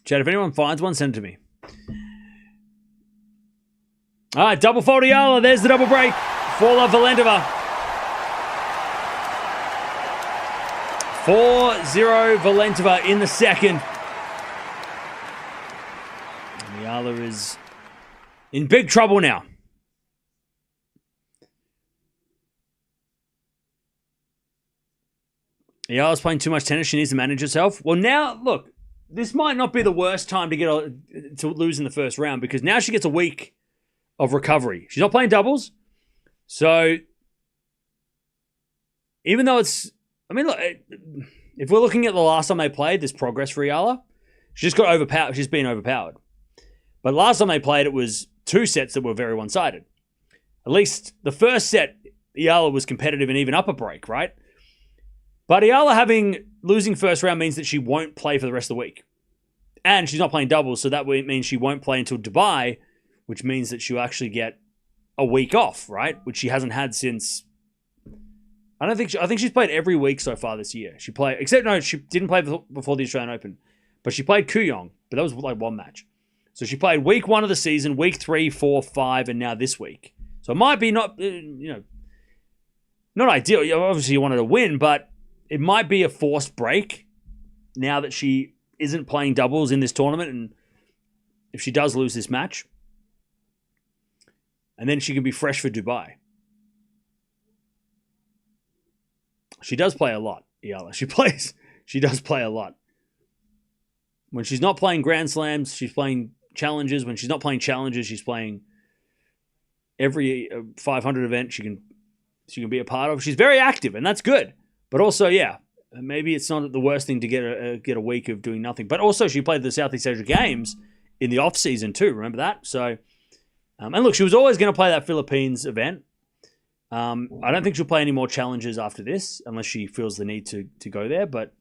Chad, if anyone finds one, send it to me. All right, double fault Eala. There's the double break for Valentova. 4-0 Valentova in the second. And Eala is in big trouble now. Eala's playing too much tennis. She needs to manage herself. Well, now, look, this might not be the worst time to lose in the first round because now she gets a week of recovery. She's not playing doubles. So, even though it's... I mean, look, if we're looking at the last time they played, there's progress for Eala. She just got overpowered. She's been overpowered. But last time they played, it was 2 sets that were very one-sided. At least the first set, Eala was competitive and even up a break, right? But Eala losing first round means that she won't play for the rest of the week. And she's not playing doubles, so that means she won't play until Dubai, which means that she'll actually get a week off, right? Which she hasn't had since... I think she's played every week so far this year. She didn't play before the Australian Open. But she played Kooyong, but that was like one match. So she played week 1 of the season, week 3, 4, 5, and now this week. So it might be not ideal. Obviously you wanted to win, but it might be a forced break now that she isn't playing doubles in this tournament, and if she does lose this match, and then she can be fresh for Dubai. She does play a lot, Eala. She does play a lot. When she's not playing Grand Slams, she's playing challenges. When she's not playing challenges, she's playing every 500 event she can be a part of. She's very active, and that's good. But also, yeah, maybe it's not the worst thing to get a week of doing nothing. But also, she played the Southeast Asia Games in the off season too. Remember that? So, and look, she was always going to play that Philippines event. I don't think she'll play any more challenges after this, unless she feels the need to go there. But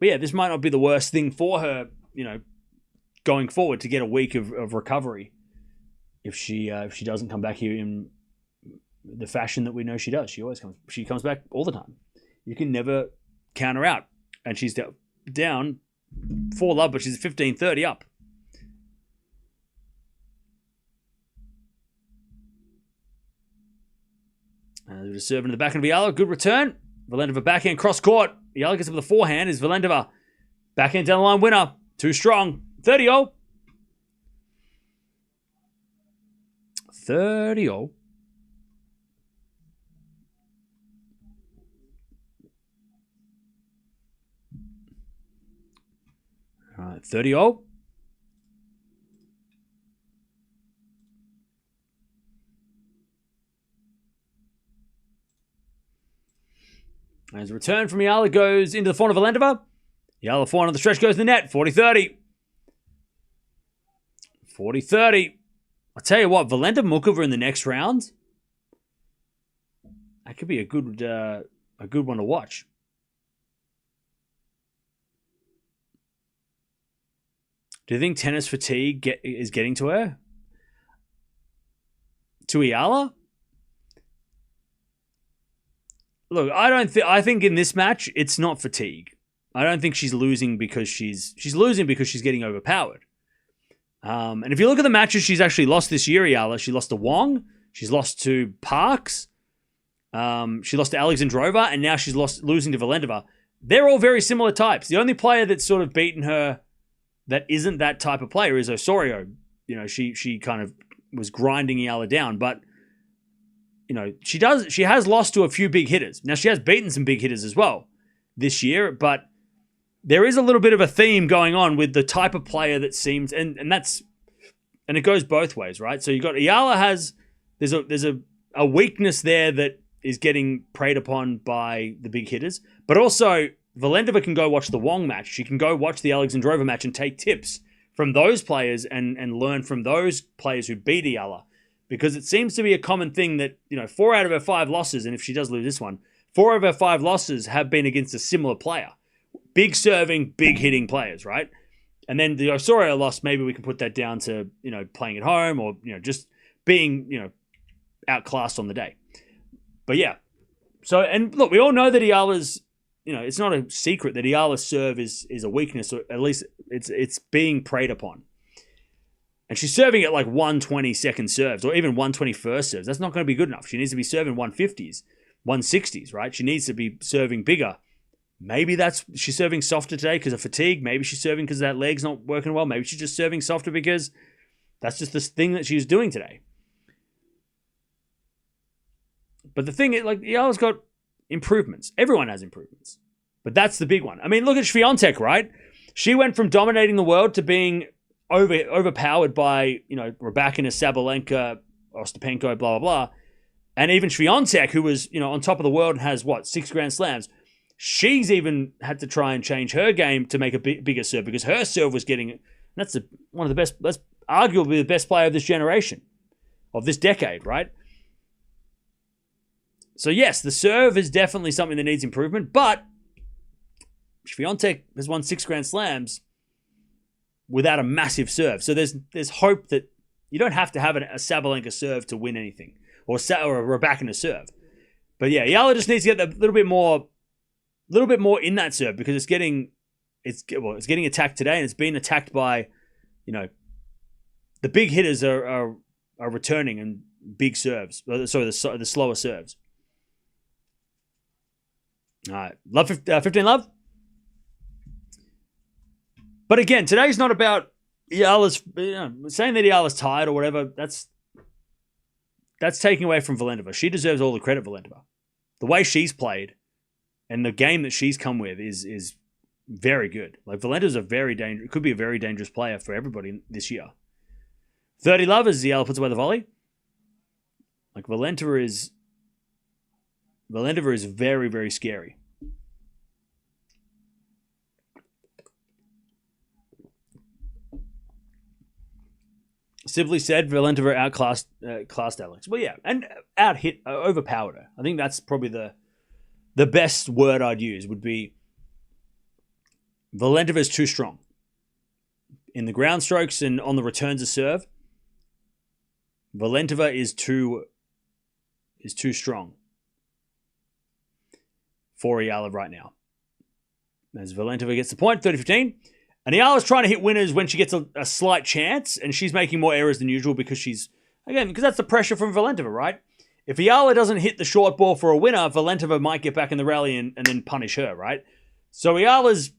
yeah, this might not be the worst thing for her, going forward to get a week of recovery if she doesn't come back here in the fashion that we know she does. She comes back all the time. You can never count her out. And she's down 4-love, but she's 15-30 up. The serve into the backhand of Eala. Good return. Valentova backhand cross court. Eala gets up with the forehand. Is Valentova backhand down the line winner. Too strong. 30-0. 30-0. All right, 30-0. As a return from Eala goes into the forehand of Valentova. Eala forehand on the stretch goes to the net. 40-30. 40-30. I'll tell you what, Valentova Mukova in the next round. That could be a good one to watch. Do you think tennis fatigue is getting to her? To Eala? Look, I think in this match it's not fatigue. I don't think she's losing because she's losing because she's getting overpowered. And if you look at the matches she's actually lost this year, Eala, she lost to Wong, she's lost to Parks, she lost to Alexandrova, and now she's losing to Valentova. They're all very similar types. The only player that's sort of beaten her that isn't that type of player is Osorio. She kind of was grinding Eala down, but she has lost to a few big hitters. Now, she has beaten some big hitters as well this year, but there is a little bit of a theme going on with the type of player that seems, and it goes both ways, right? So you got Eala there's a weakness there that is getting preyed upon by the big hitters, but also Valentova can go watch the Wong match. She can go watch the Alexandrova match and take tips from those players and learn from those players who beat Eala. Because it seems to be a common thing that, 4 out of her 5 losses, and if she does lose this one, 4 of her 5 losses have been against a similar player. Big serving, big hitting players, right? And then the Osorio loss, maybe we can put that down to, playing at home or, just being, outclassed on the day. But yeah. So, and look, we all know that Eala's, it's not a secret that Eala's serve is a weakness, or at least it's being preyed upon. And she's serving at like 120 second serves or even 120 first serves. That's not going to be good enough. She needs to be serving 150s, 160s, right? She needs to be serving bigger. Maybe she's serving softer today because of fatigue. Maybe she's serving because that leg's not working well. Maybe she's just serving softer because that's just this thing that she's doing today. But the thing is, like, Eala's got improvements. Everyone has improvements. But that's the big one. I mean, look at Swiatek, right? She went from dominating the world to being overpowered by, Raducanu, Sabalenka, Ostapenko, blah, blah, blah. And even Swiatek, who was, on top of the world and has, 6 Grand Slams, she's even had to try and change her game to make a bigger serve because her serve was getting, that's one of the best, that's arguably the best player of this generation, of this decade, right? So yes, the serve is definitely something that needs improvement, but Swiatek has won 6 Grand Slams without a massive serve. So there's hope that you don't have to have a Sabalenka serve to win anything, or a Raducanu serve. But yeah, Eala just needs to get a little bit more in that serve because it's getting attacked today, and it's been attacked by, the big hitters are returning and big serves. Sorry, the slower serves. All right, love 15 love. But again, today's not about Eala's saying that Eala's tired or whatever. That's taking away from Valentova. She deserves all the credit, Valentova. The way she's played and the game that she's come with is very good. Like, Valentova's could be a very dangerous player for everybody this year. 30 love as Eala puts away the volley. Like, Valentova is very, very scary. Simply said, Valentova outclassed Alex. Well, yeah, and out-hit, overpowered her. I think that's probably the best word I'd use would be Valentova's too strong. In the ground strokes and on the returns of serve, Valentova is too strong for Eala right now. As Valentova gets the point, 30-15. And Eala's trying to hit winners when she gets a slight chance, and she's making more errors than usual because that's the pressure from Valentova, right? If Eala doesn't hit the short ball for a winner, Valentova might get back in the rally and then punish her, right? So Eala's,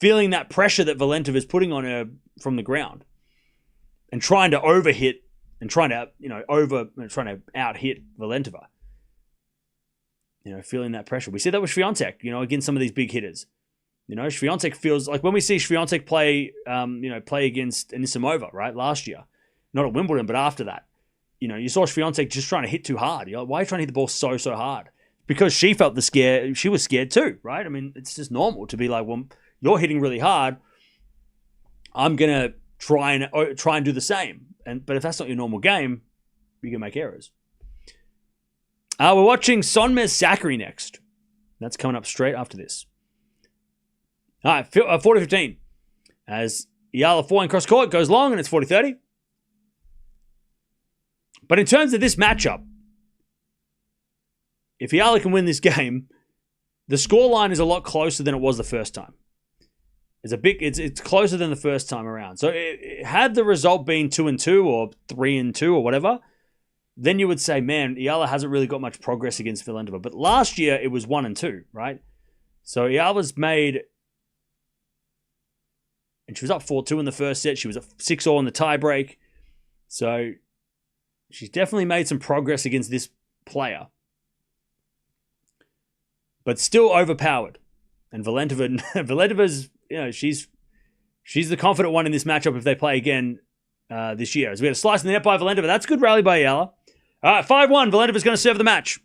feeling that pressure that Valentova is putting on her from the ground and trying to overhit and trying to out-hit Valentova. Feeling that pressure. We see that with Swiatek, against some of these big hitters. Swiatek feels like when we see Swiatek play against Anisimova, right, last year, not at Wimbledon, but after that, you saw Swiatek just trying to hit too hard. Why are you trying to hit the ball so hard? Because she felt she was scared too, right? I mean, it's just normal to be like, well, you're hitting really hard. I'm gonna try and do the same. But if that's not your normal game, you can make errors. We're watching Sonmez Zachary next. That's coming up straight after this. All right, 40-15. As Eala falling cross court goes long, and it's 40-30. But in terms of this matchup, if Eala can win this game, the scoreline is a lot closer than it was the first time. It's closer than the first time around. So had the result been 2-2 or 3-2 or whatever, then you would say, man, Eala hasn't really got much progress against Valentova. But last year it was 1-2, right? So Eala's made. And she was up 4-2 in the first set. She was at 6-all in the tiebreak. So she's definitely made some progress against this player. But still overpowered. And Valentova's, she's the confident one in this matchup if they play again this year. As we had a slice in the net by Valentova. That's a good rally by Eala. All right, 5-1. Valentova's going to serve the match.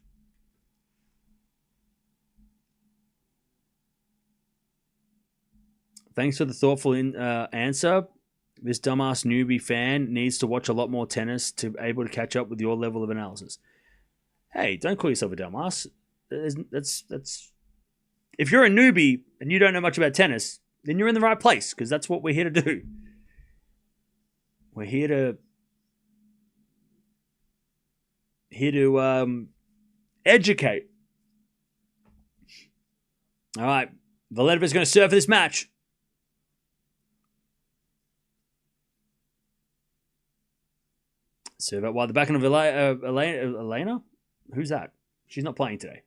Thanks for the thoughtful answer. This dumbass newbie fan needs to watch a lot more tennis to be able to catch up with your level of analysis. Hey, don't call yourself a dumbass. That's if you're a newbie and you don't know much about tennis, then you're in the right place because that's what we're here to do. We're here to educate. All right, Valetova's going to serve for this match. Serve out wide the back end of Elena. Who's that? She's not playing today.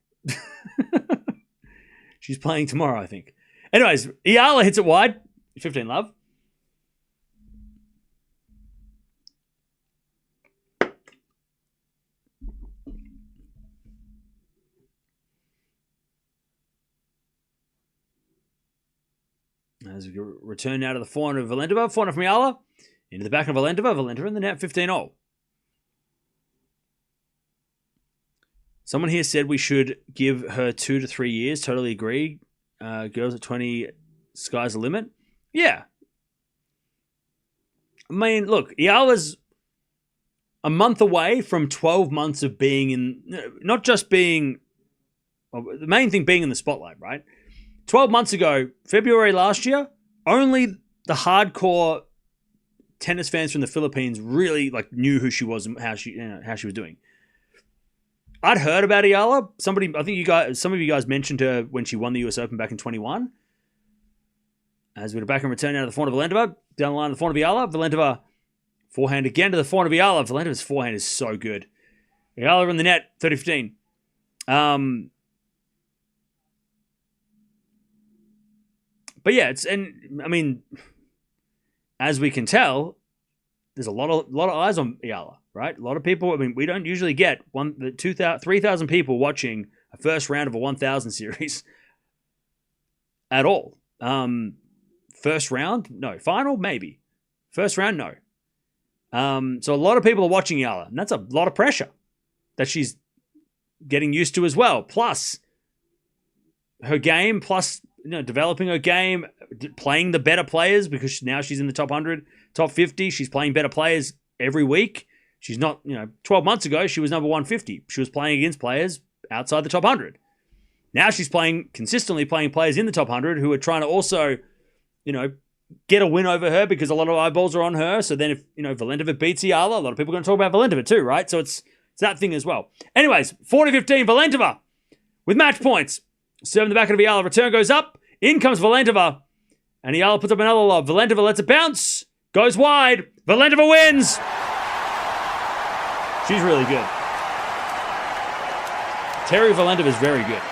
She's playing tomorrow, I think. Anyways, Eala hits it wide. 15 love. As we return now to the forehand of Valentova. Forehand from Eala. Into the back of Valentova. Valentova in the net, 15-0. Someone here said we should give her 2 to 3 years. Totally agree. Girls at 20, sky's the limit. Yeah. I mean, look, Eala's a month away from 12 months of being in, not just being, well, the main thing being in the spotlight, right? 12 months ago, February last year, only the hardcore tennis fans from the Philippines really knew who she was and how she was doing. I'd heard about Eala. I think some of you guys mentioned her when she won the US Open back in 21. As we're back and return out of the forehand of Valentova, down the line of the forehand of Eala. Valentova forehand again to the forehand of Eala. Valentova's forehand is so good. Eala in the net, 30-15. But yeah, as we can tell, there's a lot of eyes on Eala, right? A lot of people. I mean, we don't usually get 3,000 people watching a first round of a 1,000 series at all. First round, no. Final, maybe. First round, no. So a lot of people are watching Eala, and that's a lot of pressure that she's getting used to as well. Plus her game, plus developing her game, playing the better players because now she's in the top 100, top 50. She's playing better players every week. She's not, 12 months ago, she was number 150. She was playing against players outside the top 100. Now she's consistently playing players in the top 100 who are trying to also, get a win over her because a lot of eyeballs are on her. So then if, Valentova beats Eala, a lot of people are going to talk about Valentova too, right? So it's that thing as well. Anyways, 40-15, Valentova with match points. Serving the back of Eala. Return goes up. In comes Valentova. And Eala puts up another lob. Valentova lets it bounce. Goes wide. Valentova wins. She's really good. Terry Valentova is very good.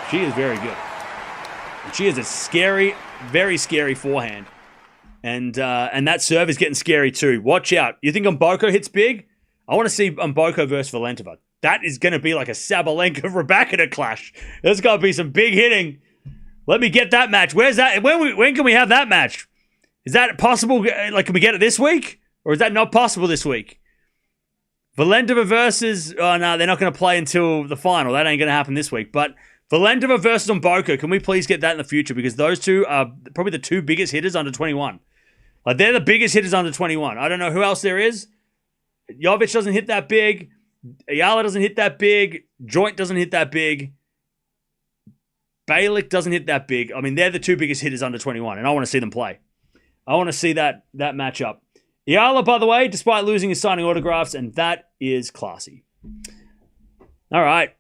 She is very good. And she is a scary, very scary forehand. And that serve is getting scary too. Watch out. You think Mboko hits big? I want to see Mboko versus Valentova. That is going to be like a Sabalenka-Raducanu clash. There's got to be some big hitting. Let me get that match. Where's that? When can we have that match? Is that possible? Can we get it this week? Or is that not possible this week? Valentova versus... Oh, no, they're not going to play until the final. That ain't going to happen this week. But Valentova versus Mboko, can we please get that in the future? Because those two are probably the two biggest hitters under 21. They're the biggest hitters under 21. I don't know who else there is. Jovic doesn't hit that big. Eala doesn't hit that big. Joint doesn't hit that big. Balick doesn't hit that big. I mean, they're the two biggest hitters under 21, and I want to see them play. I want to see that matchup. Eala, by the way, despite losing, is signing autographs, and that is classy. All right.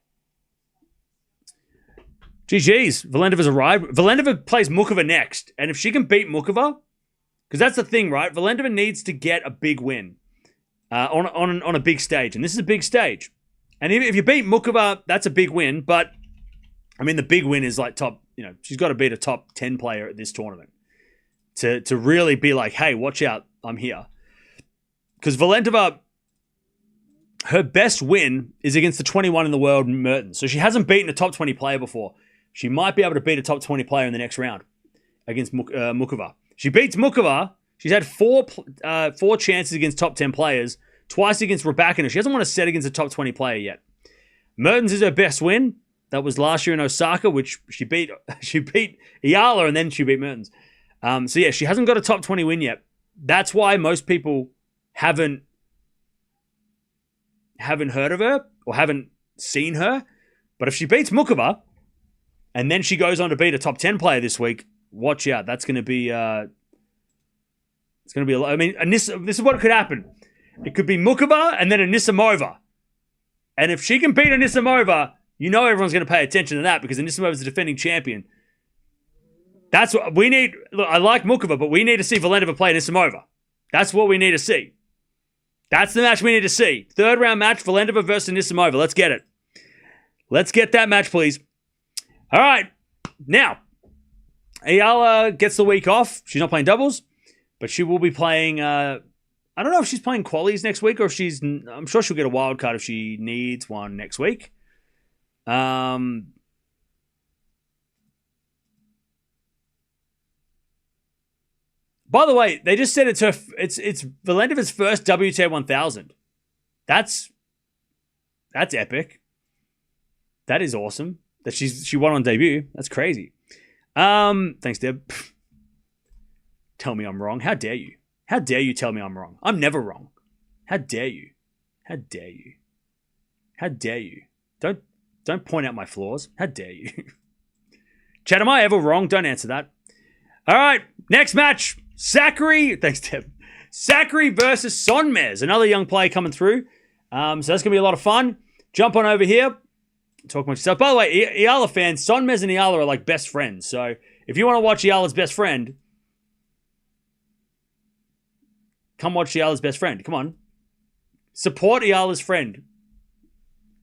GG's. Valentova's arrived. Valentova plays Mukova next, and if she can beat Mukova, because that's the thing, right? Valentova needs to get a big win. On a big stage. And this is a big stage. And if you beat Mukova, that's a big win. But, I mean, the big win is top, she's got to beat a top 10 player at this tournament to really be like, hey, watch out, I'm here. Because Valentova, her best win is against the 21 in the world, Mertens. So she hasn't beaten a top 20 player before. She might be able to beat a top 20 player in the next round against Mukova. She beats Mukova. She's had four chances against top 10 players, twice against Raducanu. She hasn't won a set against a top 20 player yet. Mertens is her best win. That was last year in Osaka, which she beat Eala and then she beat Mertens. So yeah, she hasn't got a top 20 win yet. That's why most people haven't heard of her or haven't seen her. But if she beats Mukova and then she goes on to beat a top 10 player this week, watch out. That's going to be... It's going to be a lot. I mean, this is what could happen. It could be Mukova and then Anisimova. And if she can beat Anisimova, everyone's going to pay attention to that because Anisimova is the defending champion. That's what we need. Look, I like Mukova, but we need to see Valentova play Anisimova. That's what we need to see. That's the match we need to see. Third round match, Valentova versus Anisimova. Let's get it. Let's get that match, please. All right. Now, Eala gets the week off. She's not playing doubles, but she will be playing... I don't know if she's playing qualies next week or if she's... I'm sure she'll get a wild card if she needs one next week. By the way, they just said it's Valentova's first WTA 1000. That's epic. That is awesome. That she won on debut. That's crazy. Thanks, Deb. Tell me I'm wrong. How dare you? How dare you tell me I'm wrong? I'm never wrong. How dare you? How dare you? How dare you? Don't point out my flaws. How dare you? Chad, am I ever wrong? Don't answer that. All right, next match. Sakkari. Thanks, Deb. Sakkari versus Sonmez. Another young player coming through. So that's going to be a lot of fun. Jump on over here. Talk about yourself. By the way, Eala fans, Sonmez and Eala are like best friends. So if you want to watch Eala's best friend, come watch Eala's best friend. Come on. Support Eala's friend.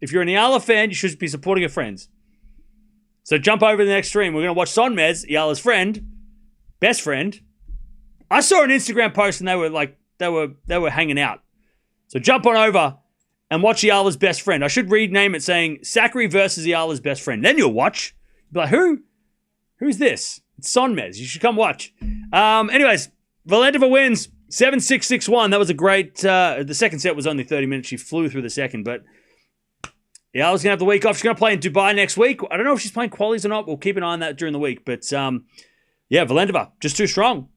If you're an Eala fan, you should be supporting your friends. So jump over to the next stream. We're going to watch Sonmez, Eala's friend, best friend. I saw an Instagram post and they were hanging out. So jump on over and watch Eala's best friend. I should rename it saying Sakkari versus Eala's best friend. Then you'll watch. You'll be like, who? Who's this? It's Sonmez. You should come watch. Anyways, Valentova wins 7-6, 6-1. That was a great... the second set was only 30 minutes. She flew through the second, but Eala's going to have the week off. She's going to play in Dubai next week. I don't know if she's playing qualies or not. We'll keep an eye on that during the week. But yeah, Valentova, just too strong.